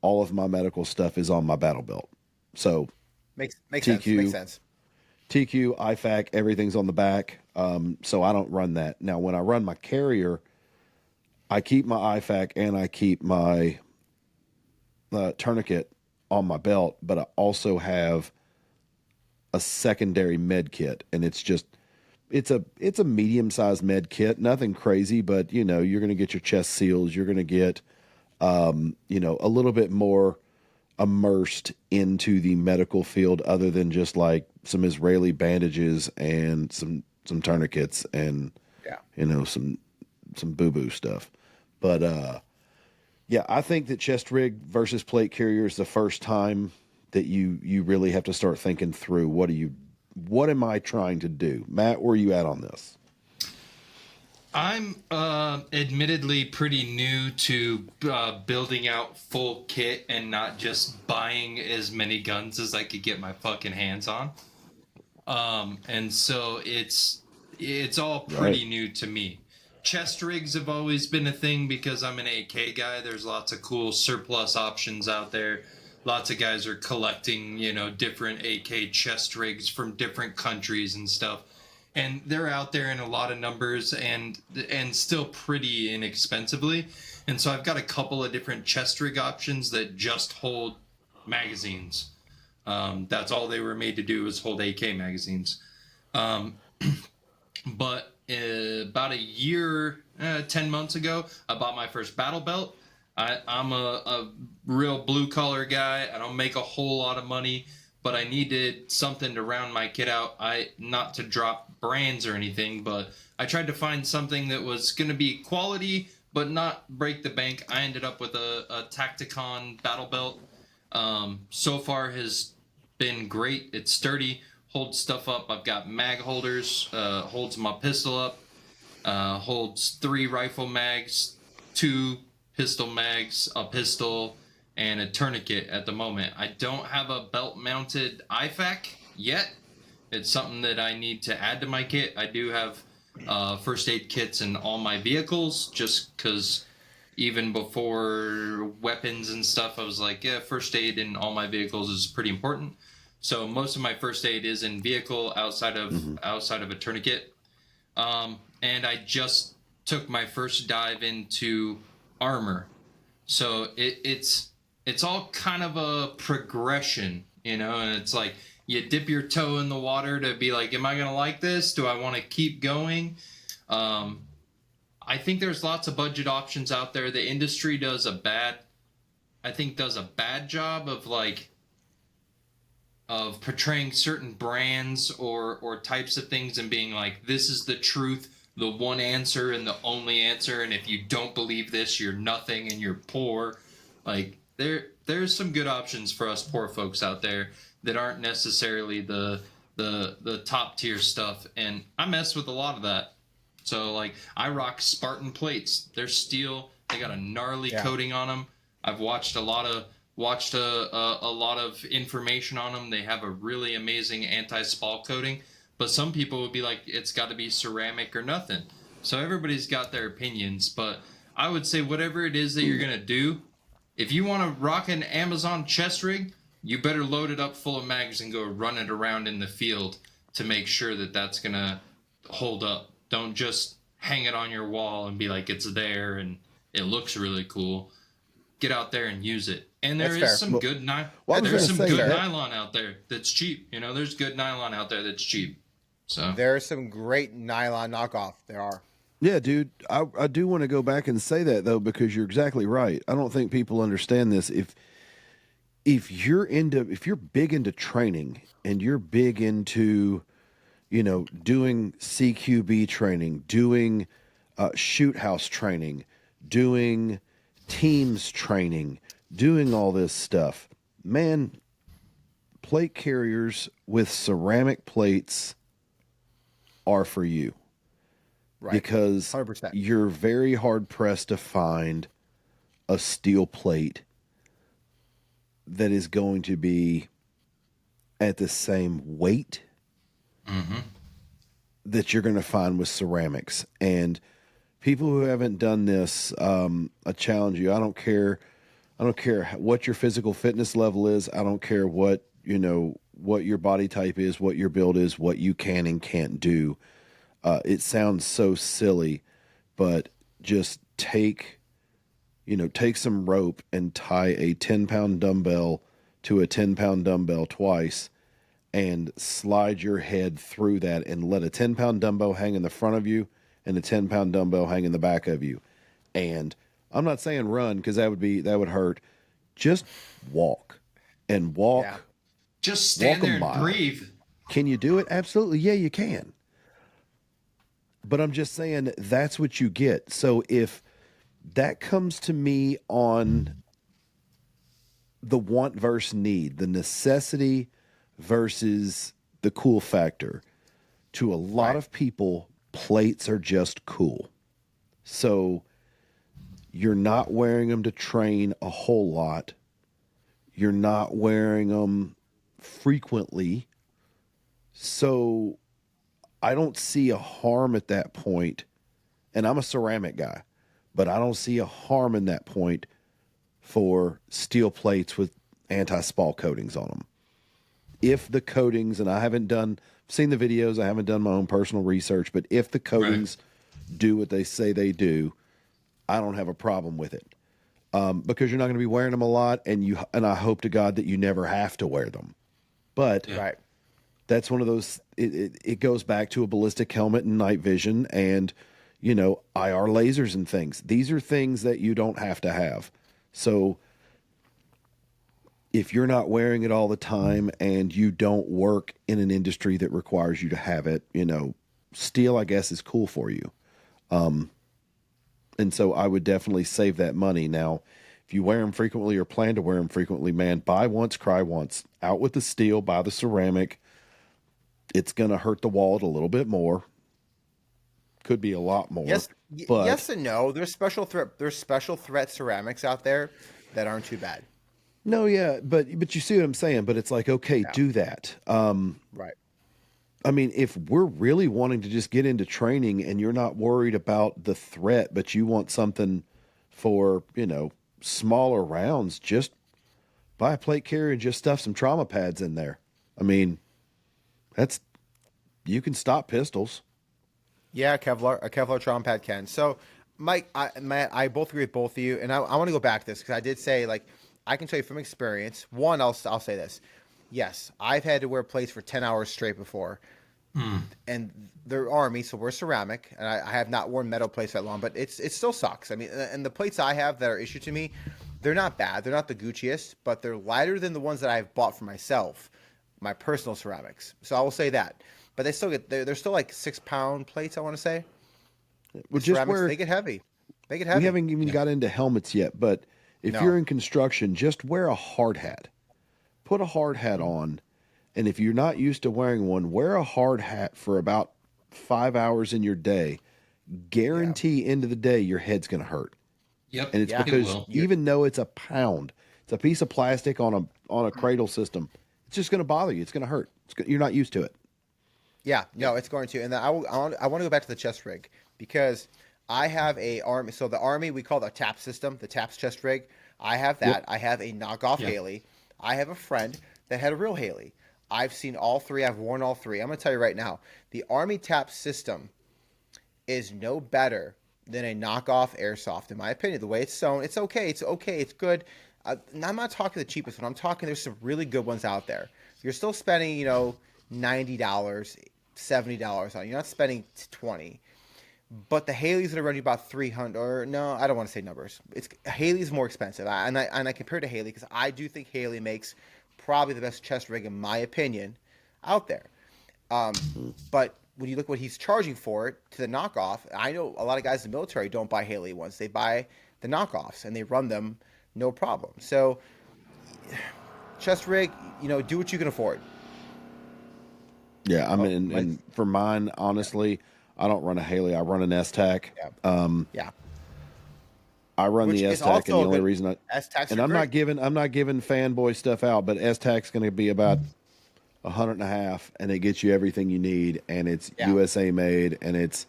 all of my medical stuff is on my battle belt. So Makes TQ, sense. TQ, IFAC, everything's on the back. So I don't run that. Now, when I run my carrier, I keep my IFAC and I keep my tourniquet on my belt, but I also have a secondary med kit, and it's a medium-sized med kit, nothing crazy, but you're going to get your chest seals, you're going to get a little bit more immersed into the medical field other than just like some Israeli bandages and some tourniquets and some boo-boo stuff. But yeah, I think that chest rig versus plate carrier is the first time that you really have to start thinking through what am I trying to do? Matt, where are you at on this? I'm admittedly pretty new to building out full kit and not just buying as many guns as I could get my fucking hands on. And so it's all pretty new to me. Chest rigs have always been a thing because I'm an AK guy. There's lots of cool surplus options out there. Lots of guys are collecting, different AK chest rigs from different countries and stuff. And they're out there in a lot of numbers and still pretty inexpensively. And so I've got a couple of different chest rig options that just hold magazines. That's all they were made to do is hold AK magazines. But about a year, 10 months ago, I bought my first battle belt. I'm a real blue collar guy. I don't make a whole lot of money, but I needed something to round my kit out. Not to drop brands or anything, but I tried to find something that was going to be quality, but not break the bank. I ended up with a Tacticon battle belt. So far has been great. It's sturdy, holds stuff up. I've got mag holders, holds my pistol up, holds 3 rifle mags, 2 pistol mags, a pistol, and a tourniquet at the moment. I don't have a belt-mounted IFAK yet. It's something that I need to add to my kit. I do have first aid kits in all my vehicles, just because even before weapons and stuff, I was like, yeah, first aid in all my vehicles is pretty important. So most of my first aid is in vehicle outside of a tourniquet. And I just took my first dive into armor. So it's all kind of a progression, you know, and it's like you dip your toe in the water to be like, am I going to like this? Do I want to keep going? I think there's lots of budget options out there. The industry does a bad job of portraying certain brands or types of things and being like, this is the truth, the one answer and the only answer, and if you don't believe this, you're nothing and you're poor. Like, there's some good options for us poor folks out there that aren't necessarily the top tier stuff, and I mess with a lot of that. So like, I rock Spartan plates. They're steel. They got a gnarly coating on them. I've watched a lot of information on them. They have a really amazing anti-spall coating, but some people would be like, it's got to be ceramic or nothing. So everybody's got their opinions, but I would say whatever it is that you're gonna do, if you want to rock an Amazon chest rig, you better load it up full of mags and go run it around in the field to make sure that that's gonna hold up. Don't just hang it on your wall and be like, it's there and it looks really cool. Get out there and use it. And there is some good nylon out there that's cheap. You know, there's good nylon out there that's cheap. So there's some great nylon knockoff. There are. Yeah, dude. I do want to go back and say that though, because you're exactly right. I don't think people understand this. If you're big into training and you're big into, you know, doing CQB training, doing shoot house training, doing teams training, doing all this stuff, man, plate carriers with ceramic plates are for you. Right. Because 100%. You're very hard pressed to find a steel plate that is going to be at the same weight that you're going to find with ceramics. And people who haven't done this, I challenge you. I don't care what your physical fitness level is. I don't care what your body type is, what your build is, what you can and can't do. It sounds so silly, but just take some rope and tie a 10-pound dumbbell to a 10-pound dumbbell twice and slide your head through that and let a 10-pound dumbbell hang in the front of you and a 10-pound dumbbell hang in the back of you. And I'm not saying run, because that would hurt. Just walk. Yeah. Just stand there and breathe. Can you do it? Absolutely. Yeah, you can. But I'm just saying that's what you get. So if that comes to me on the want versus need, the necessity versus the cool factor, to a lot of people, plates are just cool. So you're not wearing them to train a whole lot. You're not wearing them frequently. So I don't see a harm at that point. And I'm a ceramic guy, but I don't see a harm in that point for steel plates with anti-spall coatings on them. If the coatings, and I haven't seen the videos, I haven't done my own personal research, but if the coatings do what they say they do, I don't have a problem with it. Because you're not going to be wearing them a lot, and I hope to God that you never have to wear them. But that's one of those, it goes back to a ballistic helmet and night vision and, IR lasers and things. These are things that you don't have to have. So if you're not wearing it all the time and you don't work in an industry that requires you to have it, steel, I guess, is cool for you. And so I would definitely save that money. Now, if you wear them frequently or plan to wear them frequently, man, buy once, cry once. Out with the steel, buy the ceramic. It's going to hurt the wallet a little bit more. Could be a lot more. Yes, but yes and no. There's special threat ceramics out there that aren't too bad. no, yeah, but you see what I'm saying. But it's like, okay, do that. Right. I mean, if we're really wanting to just get into training and you're not worried about the threat, but you want something for, smaller rounds, just buy a plate carrier and just stuff some trauma pads in there. I mean, you can stop pistols. Yeah, a Kevlar trauma pad can. So, Mike, Matt, I both agree with both of you, and I want to go back to this because I did say, like, I can tell you from experience. One, I'll say this. Yes, I've had to wear plates for 10 hours straight before, and they're Army, so we're ceramic, and I have not worn metal plates that long, but it still sucks. I mean, and the plates I have that are issued to me, they're not bad. They're not the Gucciest, but they're lighter than the ones that I've bought for myself, my personal ceramics. So I will say that. But they're still like 6-pound plates, I want to say. Well, just they get heavy. They get heavy. We haven't even got into helmets yet, but if you're in construction, just wear a hard hat. Put a hard hat on, and if you're not used to wearing one, wear a hard hat for about 5 hours in your day. Guarantee end of the day your head's going to hurt. Yep. And it's because even though it's a pound, it's a piece of plastic on a cradle system, it's just going to bother you. It's going to hurt. You're not used to it. Yeah, no, it's going to. And I want to go back to the chest rig because I have a Army. So the Army, we call it a TAP system, the TAPS chest rig. I have that. Yep. I have a knockoff Haley. I have a friend that had a real Haley. I've seen all three. I've worn all three. I'm going to tell you right now, the Army TAP system is no better than a knockoff airsoft, in my opinion. The way it's sewn, it's okay. It's okay. It's good. I'm not talking the cheapest one. I'm talking there's some really good ones out there. You're still spending, $90, $70 on it. You're not spending $20. But the Haley's going to run you about $300. Or no, I don't want to say numbers. Haley's more expensive. And I compare to Haley because I do think Haley makes probably the best chest rig, in my opinion, out there. But when you look what he's charging for it to the knockoff, I know a lot of guys in the military don't buy Haley ones. They buy the knockoffs and they run them no problem. So chest rig, do what you can afford. Yeah, I mean, and for mine, honestly, I don't run a Haley. I run an S-Tac. Yeah. I run the S-Tac, and the only reason and I'm not giving fanboy stuff out, but S-Tac's going to be about $150, and it gets you everything you need, and it's USA made, and it's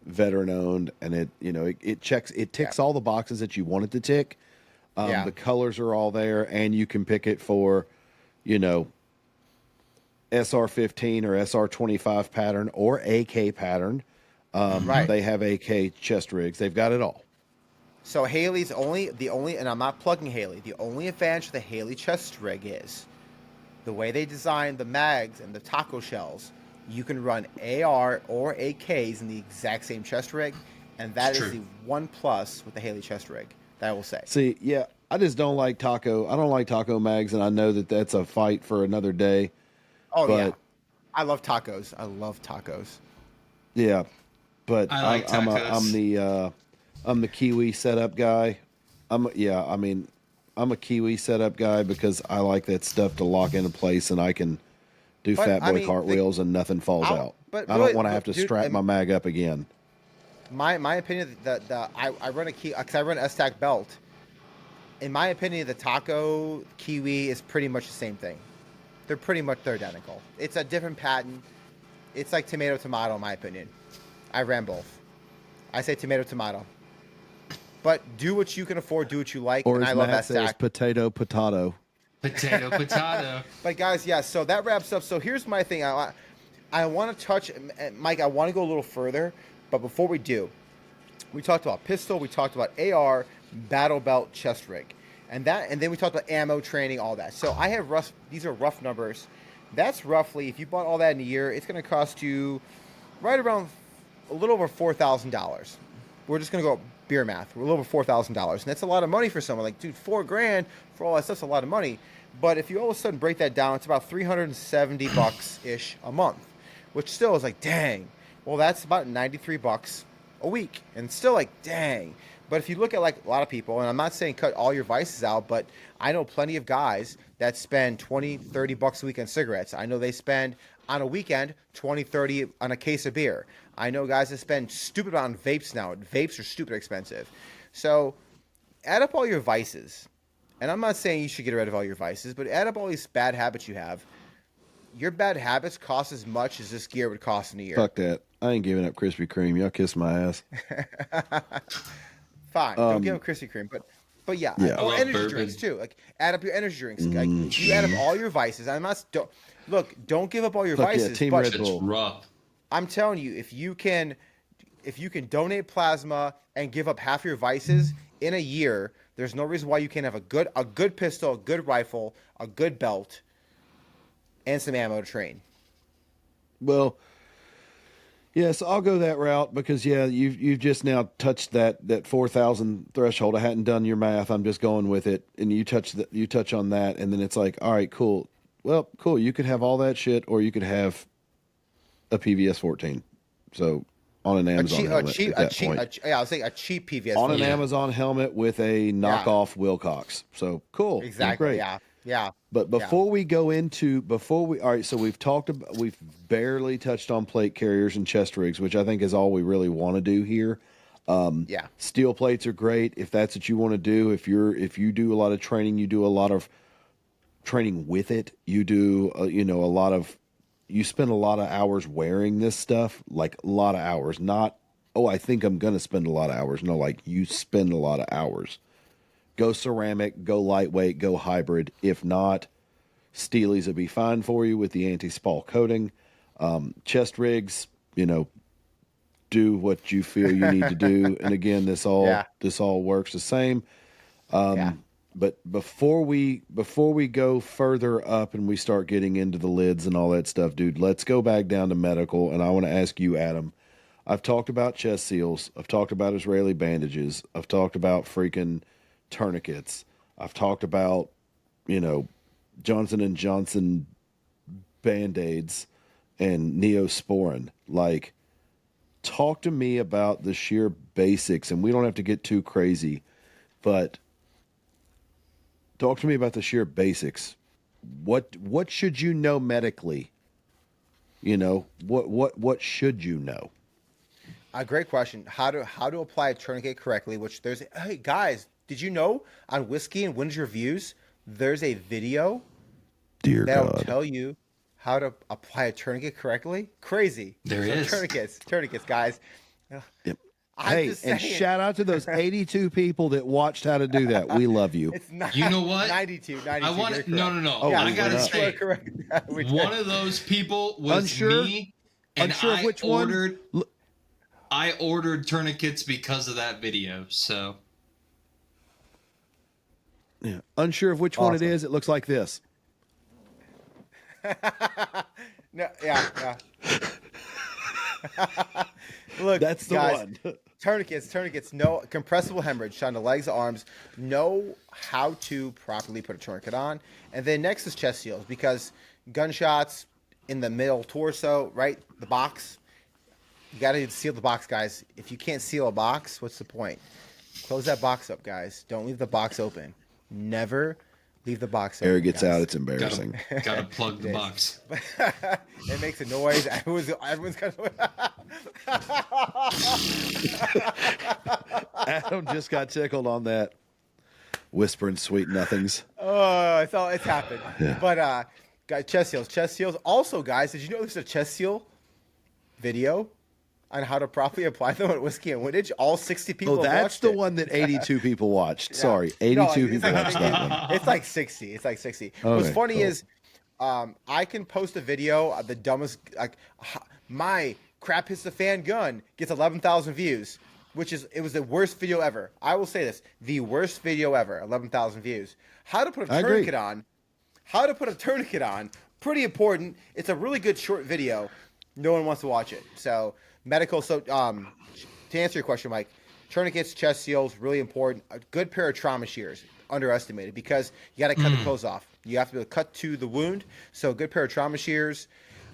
veteran owned, and it ticks all the boxes that you want it to tick. The colors are all there, and you can pick it for, SR15 or SR25 pattern or AK pattern. They have AK chest rigs. They've got it all. So Haley's the only, and I'm not plugging Haley. The only advantage of the Haley chest rig is the way they design the mags and the taco shells. You can run AR or AKs in the exact same chest rig, and that is the one plus with the Haley chest rig. That I will say. See, yeah, I just don't like taco. I don't like taco mags, and I know that that's a fight for another day. Oh, yeah. I love tacos. Yeah, but I like tacos. I'm the Kiwi setup guy. I'm a Kiwi setup guy because I like that stuff to lock into place, and I can do fat boy cartwheels and nothing falls out. But I don't want to have to strap my mag up again. My opinion, I run because I run an S-Tac belt. In my opinion, the taco Kiwi is pretty much the same thing. They're identical. It's a different patent. It's like tomato, in my opinion. I ran both. I say tomato. But do what you can afford, do what you like. Or and as I love Matt that says, potato. Potato. But guys, so that wraps up. So here's my thing. I want to touch, Mike, I want to go a little further. But before we do, we talked about pistol. We talked about AR, battle belt, chest rig. And then we talked about ammo training, all that. So I have these are rough numbers. That's roughly, if you bought all that in a year, it's going to cost you right around a little over $4,000. We're just going to go beer math. We're a little over $4,000. And that's a lot of money for someone. Like, dude, $4,000 for all that stuff's a lot of money. But if you all of a sudden break that down, it's about $370 ish a month, which still is like, dang. Well, that's about $93 a week, and still like, dang. But if you look at like a lot of people, and I'm not saying cut all your vices out, but I know plenty of guys that spend 20, 30 bucks a week on cigarettes. I know they spend on a weekend 20, 30 on a case of beer. I know guys that spend stupid amount on vapes now. Vapes are stupid expensive. So add up all your vices. And I'm not saying you should get rid of all your vices, but add up all these bad habits you have. Your bad habits cost as much as this gear would cost in a year. Fuck that. I ain't giving up Krispy Kreme. Y'all kiss my ass. Fine. Don't give up Krispy Kreme. But yeah. Oh, energy bourbon. drinks too. Like add up your energy drinks. Like you add up all your vices. I'm not don't give up all your vices. Yeah, Team but Red Bull. It's rough. I'm telling you, if you can donate plasma and give up half your vices in a year, there's no reason why you can't have a good pistol, a good rifle, a good belt, and some ammo to train. Well, yes, I'll go that route because you've just now touched that 4,000 threshold. I hadn't done your math. I'm just going with it, and you touch on that, and then it's like, all right, cool. Well, cool. You could have all that shit, or you could have a PVS 14. So on an Amazon helmet I was saying a cheap PVS on an Amazon helmet with a knockoff Wilcox. So cool. Exactly. Great. Yeah. But before we go into all right, so we've barely touched on plate carriers and chest rigs, which I think is all we really want to do here. Steel plates are great if that's what you want to do. If you do a lot of training, you do a lot of training with it. You do you spend a lot of hours wearing this stuff, like a lot of hours. Not I think I'm gonna spend a lot of hours. No, like you spend a lot of hours. Go ceramic, go lightweight, go hybrid. If not, Steelies will be fine for you with the anti-spall coating. Chest rigs, do what you feel you need to do. And again, this all works the same. But before we go further up and we start getting into the lids and all that stuff, dude, let's go back down to medical. And I want to ask you, Adam, I've talked about chest seals. I've talked about Israeli bandages. I've talked about freaking tourniquets. I've talked about, Johnson & Johnson Band-Aids and Neosporin. Like, talk to me about the sheer basics, and we don't have to get too crazy, but talk to me about the sheer basics. What should you know medically? What should you know? A great question. How to apply a tourniquet correctly? Hey guys, did you know on Whiskey and Windage Reviews there's a video that'll tell you how to apply a tourniquet correctly? Crazy. There is tourniquets, guys. Yep. Hey, and shout out to those 82 people that watched how to do that. We love you. It's not, you know what? 92. I want to. No. Oh, I gotta say, correct. one of those people was me, and of which one? I ordered tourniquets because of that video. So, yeah, unsure of which one it is. It looks like this. No, yeah. Look, that's the guys, one. Tourniquets. No compressible hemorrhage on the legs, arms. Know how to properly put a tourniquet on, and then next is chest seals because gunshots in the middle torso, right? The box. You got to seal the box, guys. If you can't seal a box, what's the point? Close that box up, guys. Don't leave the box open. Never leave the box open. Air gets guys. out. It's embarrassing. Gotta plug the box. It makes a noise. Everyone's kind of. Adam just got tickled on that. Whispering sweet nothings. Oh, it's happened. Yeah. But guys, chest seals. Also, guys, did you know there's a chest seal video on how to properly apply them at Whiskey and Windage? All 60 people. Oh, that's the one that 82 people watched. Yeah. Sorry, 82 people watched that one. It's like 60. Okay, what's funny is, I can post a video of the dumbest, like my crap hits the fan gun gets 11,000 views, it was the worst video ever. I will say this, the worst video ever, 11,000 views. How to put a tourniquet on. How to put a tourniquet on. Pretty important. It's a really good short video. No one wants to watch it. So medical. So to answer your question, Mike, tourniquets, chest seals, really important. A good pair of trauma shears, underestimated because you got to cut the clothes off. You have to be able to cut to the wound. So a good pair of trauma shears.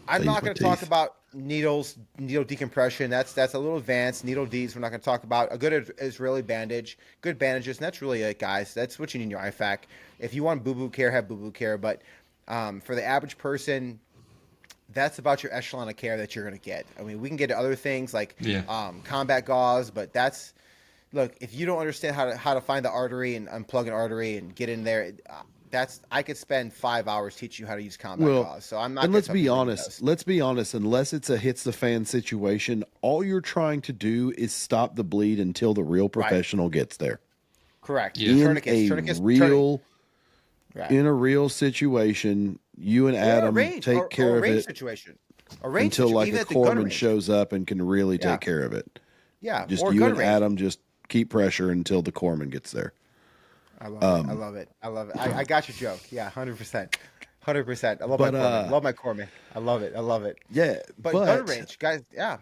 I'm use not my going to talk teeth. about needle decompression. That's a little advanced. Needle Ds. We're not going to talk about a good Israeli bandage, good bandages, and that's really it, guys. That's what you need in your IFAC. If you want boo-boo care, have boo-boo care. But for the average person, that's about your echelon of care that you're going to get. I mean, we can get other things like combat gauze, but that's look. If you don't understand how to find the artery and unplug an artery and get in there, I could spend 5 hours teaching you how to use combat gauze. So I'm not. And let's be honest. Let's be honest. Unless it's a hits the fan situation, all you're trying to do is stop the bleed until the real professional gets there. Correct. Yeah. In a real situation, you and Adam take care of it situation. until like a corpsman shows up and can really take care of it. Yeah, just you and Adam just keep pressure until the corpsman gets there. I love it. I got your joke. Yeah, 100%. 100%. I love my corpsman. Love my corpsman. I love it. Yeah, but gun range, guys. Yeah.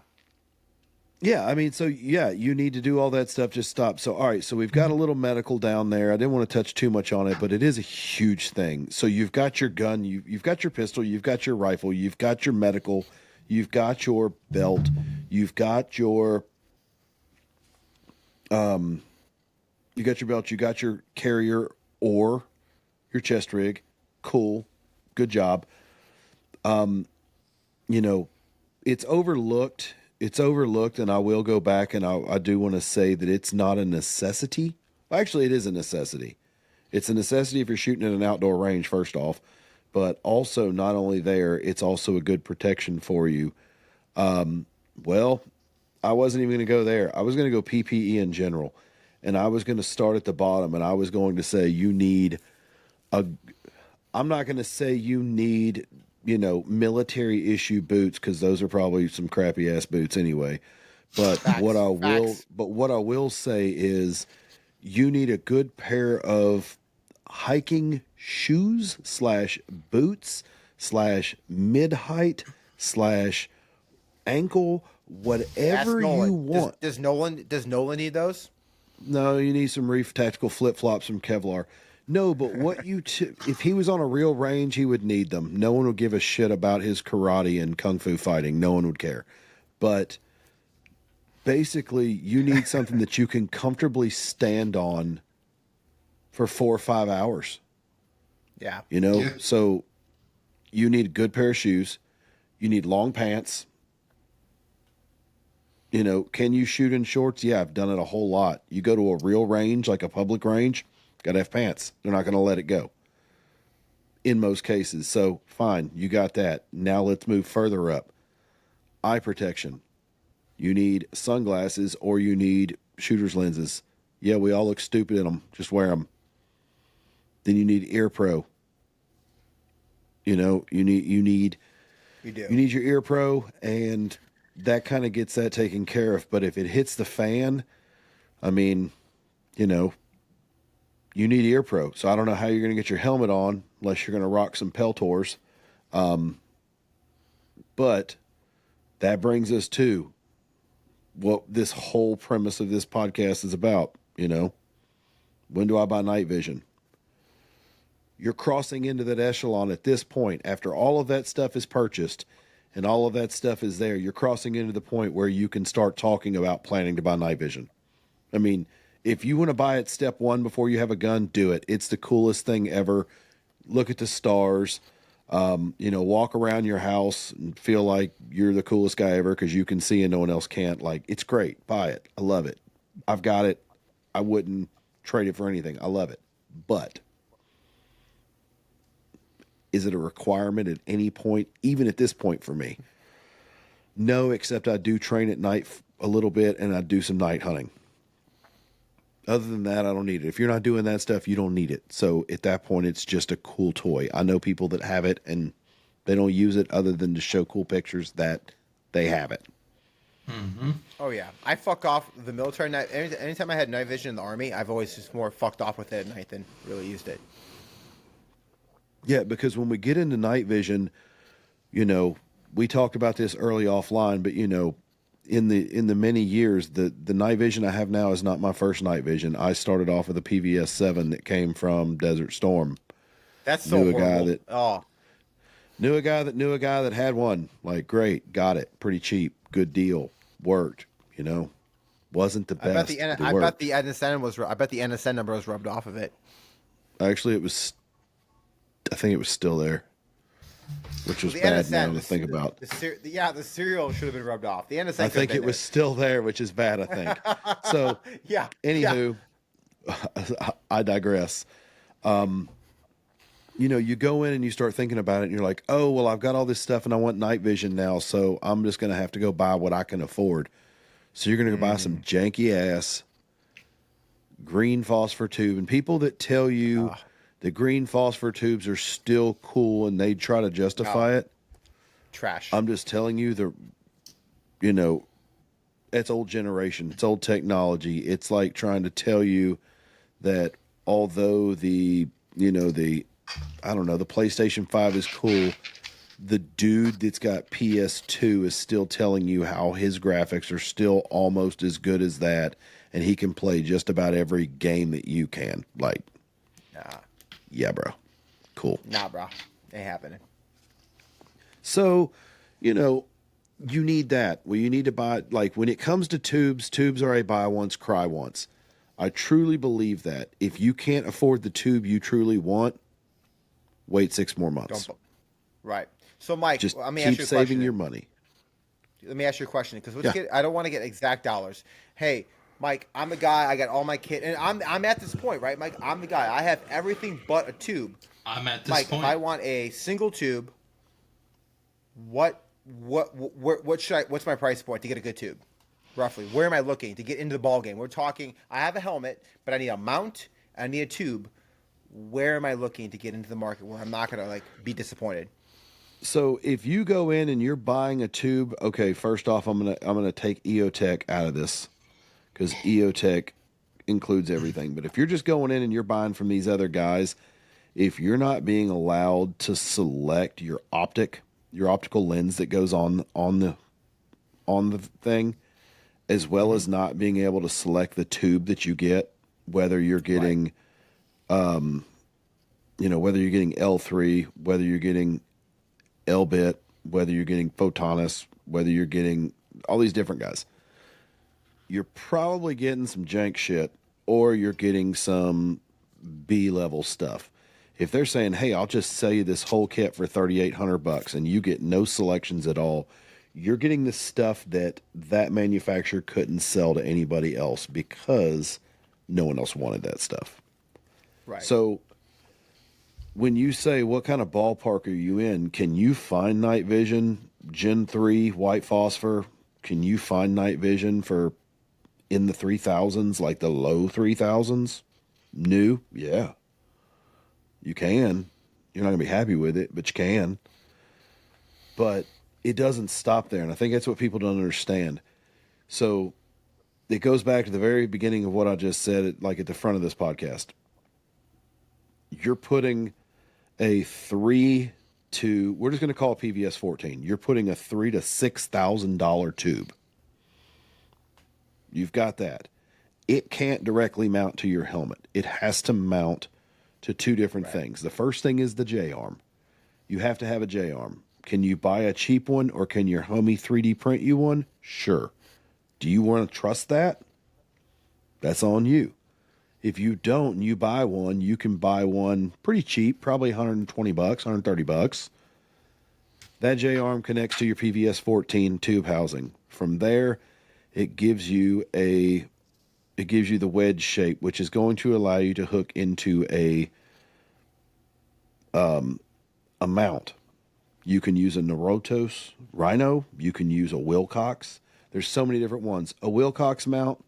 Yeah, I mean, so yeah, you need to do all that stuff. Just stop. So, all right, so we've got a little medical down there. I didn't want to touch too much on it, but it is a huge thing. So you've got your gun, you've got your pistol, you've got your rifle, you've got your medical, you've got your belt, you've got your you got your carrier or your chest rig. Cool, good job. You know, it's overlooked. It's overlooked, and I will go back, and I do want to say that it's not a necessity. Well, actually, it is a necessity. It's a necessity if you're shooting at an outdoor range, first off, but also not only there, it's also a good protection for you. Well, I wasn't even going to go there. I was going to go PPE in general, and I was going to start at the bottom, and I was going to say I'm not going to say you need military issue boots, because those are probably some crappy ass boots anyway. But what I will say is you need a good pair of hiking shoes / boots / mid-height / ankle, whatever you want. Does Nolan need those? No, you need some Reef tactical flip-flops from Kevlar. No, but if he was on a real range, he would need them. No one would give a shit about his karate and kung fu fighting. No one would care. But basically, you need something that you can comfortably stand on for 4 or 5 hours. Yeah. So you need a good pair of shoes. You need long pants. Can you shoot in shorts? Yeah, I've done it a whole lot. You go to a real range, like a public range, got to have pants. They're not going to let it go in most cases. So fine, you got that. Now let's move further up. Eye protection. You need sunglasses or you need shooter's lenses. Yeah, we all look stupid in them. Just wear them. Then you need ear pro. You need your ear pro, and that kind of gets that taken care of. But if it hits the fan, I mean, you need ear pro. So I don't know how you're going to get your helmet on unless you're going to rock some Peltors. But that brings us to what this whole premise of this podcast is about. When do I buy night vision? You're crossing into that echelon at this point. After all of that stuff is purchased and all of that stuff is there, you're crossing into the point where you can start talking about planning to buy night vision. I mean, if you want to buy it step one before you have a gun, do it. It's the coolest thing ever. Look at the stars. Walk around your house and feel like you're the coolest guy ever because you can see and no one else can't. Like, it's great. Buy it. I love it. I've got it. I wouldn't trade it for anything. I love it. But is it a requirement at any point, even at this point for me? No, except I do train at night a little bit and I do some night hunting. Other than that, I don't need it. If you're not doing that stuff, you don't need it. So at that point, it's just a cool toy. I know people that have it and they don't use it other than to show cool pictures that they have it. Mm-hmm. Oh, yeah. I fuck off the military night. Anytime I had night vision in the Army, I've always just more fucked off with it at night than really used it. Yeah, because when we get into night vision, we talked about this early offline, but, in the many years, the night vision I have now is not my first night vision. I started off with a PVS 7 that came from Desert Storm. That's so horrible. Knew a guy that had one. Like, great, got it, pretty cheap, good deal, worked. Wasn't the best. I bet the NSN number was rubbed off of it. Actually, I think it was still there, which was bad now to think about. The serial should have been rubbed off. The NSN. I think it was still there, which is bad. I think. So yeah. Anywho, I digress. You go in and you start thinking about it, and you're like, oh well, I've got all this stuff, and I want night vision now, so I'm just going to have to go buy what I can afford. So you're going to go buy some janky ass green phosphor tube, and people that tell you the green phosphor tubes are still cool and they try to justify it. Trash. I'm just telling you it's old generation. It's old technology. It's like trying to tell you that although the PlayStation 5 is cool, the dude that's got PS2 is still telling you how his graphics are still almost as good as that, and he can play just about every game that you can. Like, nah. Yeah, bro. Cool. Nah, bro. Ain't happening. So, you need that. Well, you need to buy, like, when it comes to tubes are a buy once, cry once. I truly believe that. If you can't afford the tube you truly want, wait 6 more months. Right. So, Mike, just let me keep ask you a saving question. your money. Let me ask you a question, because I don't want to get exact dollars. Hey, Mike, I'm a guy. I got all my kit, and I'm at this point, right, Mike? I'm the guy. I have everything but a tube. I'm at this Mike, point. If I want a single tube, what's my price point to get a good tube? Roughly, where am I looking to get into the ball game? We're talking. I have a helmet, but I need a mount. I need a tube. Where am I looking to get into the market where I'm not going to be disappointed? So if you go in and you're buying a tube, okay, first off, I'm gonna take EOTech out of this because EOTech includes everything. But if you're just going in and you're buying from these other guys, if you're not being allowed to select your optical lens that goes on the thing, as well as not being able to select the tube that you get, whether you're getting, whether you're getting L3, whether you're getting L-bit, whether you're getting Photonus, whether you're getting all these different guys, you're probably getting some jank shit, or you're getting some B-level stuff. If they're saying, hey, I'll just sell you this whole kit for $3,800 and you get no selections at all, you're getting the stuff that manufacturer couldn't sell to anybody else because no one else wanted that stuff. Right. So when you say what kind of ballpark are you in, can you find night vision, Gen 3, white phosphor? Can you find night vision for in the 3,000s, like the low 3,000s? New? Yeah. You can. You're not going to be happy with it, but you can. But it doesn't stop there, and I think that's what people don't understand. So it goes back to the very beginning of what I just said, at the front of this podcast. You're putting we're just going to call it PVS 14. You're putting a $3,000 to $6,000 tube. You've got that. It can't directly mount to your helmet. It has to mount to two different things. The first thing is the J-arm. You have to have a J-arm. Can you buy a cheap one, or can your homie 3D print you one? Sure. Do you want to trust that? That's on you. If you don't and you buy one, you can buy one pretty cheap, probably $120, $130. That J-arm connects to your PVS 14 tube housing. From there, it gives you the wedge shape, which is going to allow you to hook into a mount. You can use a Narotos Rhino. You can use a Wilcox. There's so many different ones. A Wilcox mount,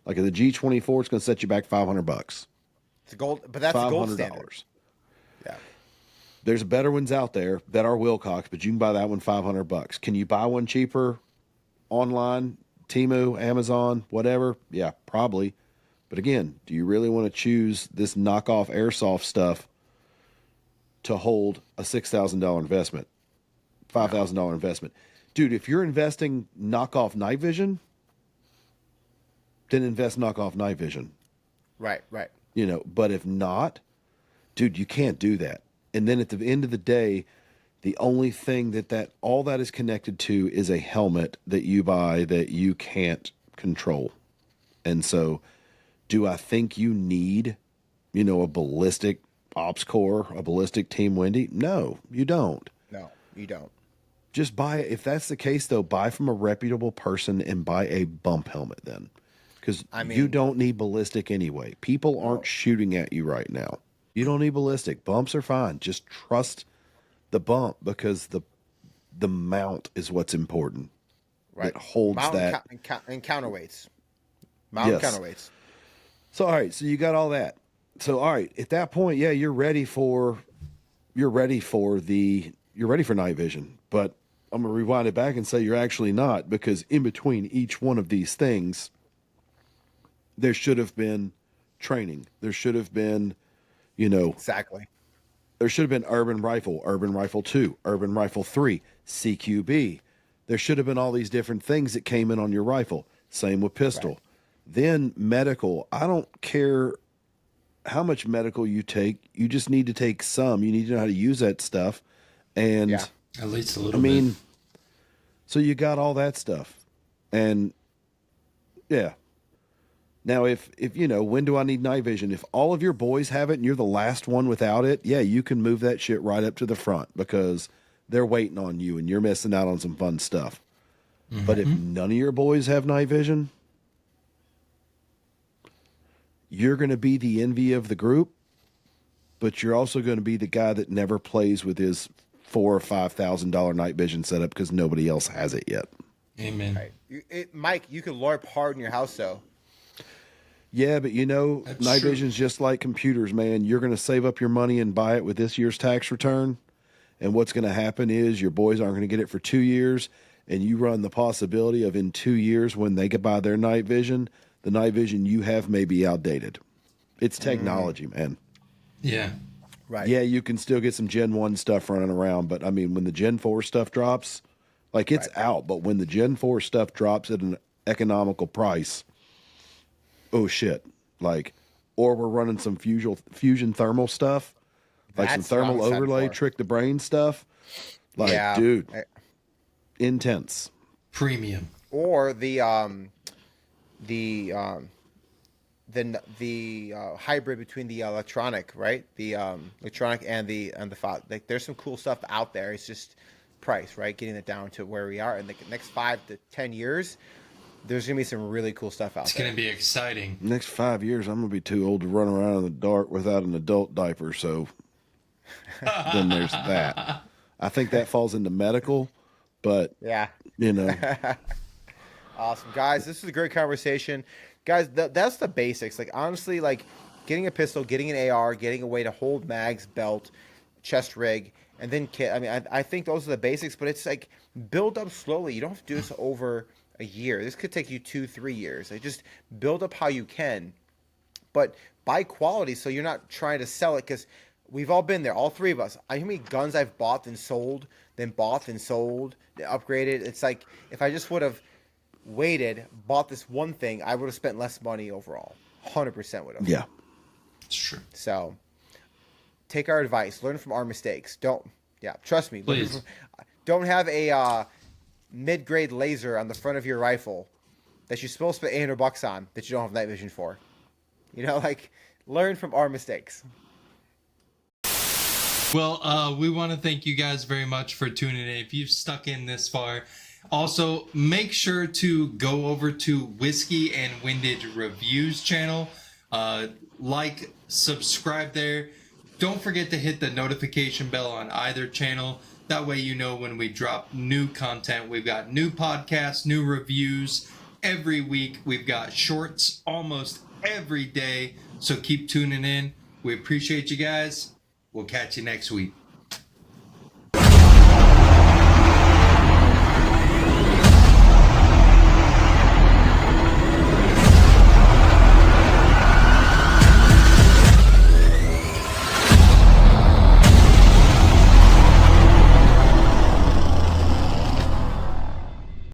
like the G24, it's going to set you back $500. It's gold, but that's the gold standard. Yeah. There's better ones out there that are Wilcox, but you can buy that one $500. Can you buy one cheaper online? Temu, Amazon, whatever? Yeah, probably. But again, do you really want to choose this knockoff airsoft stuff to hold a $6,000 investment, $5,000 investment? Dude, if you're investing knockoff night vision, then invest knockoff night vision. Right. But if not, dude, you can't do that. And then at the end of the day, The only thing that all that is connected to is a helmet that you buy that you can't control. And so, do I think you need, a ballistic ops core, a ballistic Team Wendy? No, you don't. No, you don't. Just buy it. If that's the case, though, buy from a reputable person and buy a bump helmet then. Because you don't need ballistic anyway. People aren't shooting at you right now. You don't need ballistic. Bumps are fine. Just trust the bump because the mount is what's important. Right. It holds mount that. And counterweights. Mount and counterweights. So, all right. So you got all that. So, all right. At that point, yeah, you're ready for night vision. But I'm going to rewind it back and say you're actually not, because in between each one of these things, there should have been training. There should have been, Exactly. There should have been Urban Rifle 2, Urban Rifle 3, CQB. There should have been all these different things that came in on your rifle. Same with pistol. Right. Then medical. I don't care how much medical you take. You just need to take some. You need to know how to use that stuff. And at least a little bit. So you got all that stuff. And yeah. Now, if when do I need night vision? If all of your boys have it and you're the last one without it, yeah, you can move that shit right up to the front because they're waiting on you and you're missing out on some fun stuff. Mm-hmm. But if none of your boys have night vision, you're going to be the envy of the group, but you're also going to be the guy that never plays with his $4,000 or $5,000 night vision setup because nobody else has it yet. Amen. Right. Mike, you could LARP hard in your house, though. Yeah, but night vision's just like computers, man. You're going to save up your money and buy it with this year's tax return. And what's going to happen is your boys aren't going to get it for 2 years. And you run the possibility of in 2 years when they get buy their night vision, the night vision you have may be outdated. It's technology, man. Yeah. Right. Yeah, you can still get some Gen 1 stuff running around. But, when the Gen 4 stuff drops, it's out. But when the Gen 4 stuff drops at an economical price, oh shit, or we're running some fusion thermal stuff, some thermal overlay, trick the brain stuff. Dude, intense. Premium. Or the hybrid between the electronic, right? The electronic and the FOB. There's some cool stuff out there. It's just price, right? Getting it down to where we are in the next 5 to 10 years. There's going to be some really cool stuff out there. It's going to be exciting. Next 5 years, I'm going to be too old to run around in the dark without an adult diaper, so then there's that. I think that falls into medical, but, yeah. Awesome. Guys, this is a great conversation. Guys, that's the basics. Honestly, getting a pistol, getting an AR, getting a way to hold mags, belt, chest rig, and then kit. I think those are the basics, but it's build up slowly. You don't have to do this over a year. This could take you 2-3 years. Just build up how you can, but buy quality so you're not trying to sell it, because we've all been there, all three of us. How many guns I've bought and sold, then bought and sold, then upgraded. It's if I just would have waited, bought this one thing, I would have spent less money overall. 100% would have. Yeah, it's true. So take our advice, learn from our mistakes. Trust me. Please. Don't have a mid-grade laser on the front of your rifle that you're supposed to put $800 on that you don't have night vision for. Learn from our mistakes. Well, we want to thank you guys very much for tuning in. If you've stuck in this far, also make sure to go over to Whiskey and Windage Reviews channel. Subscribe there. Don't forget to hit the notification bell on either channel. That way you know when we drop new content. We've got new podcasts, new reviews every week. We've got shorts almost every day. So keep tuning in. We appreciate you guys. We'll catch you next week.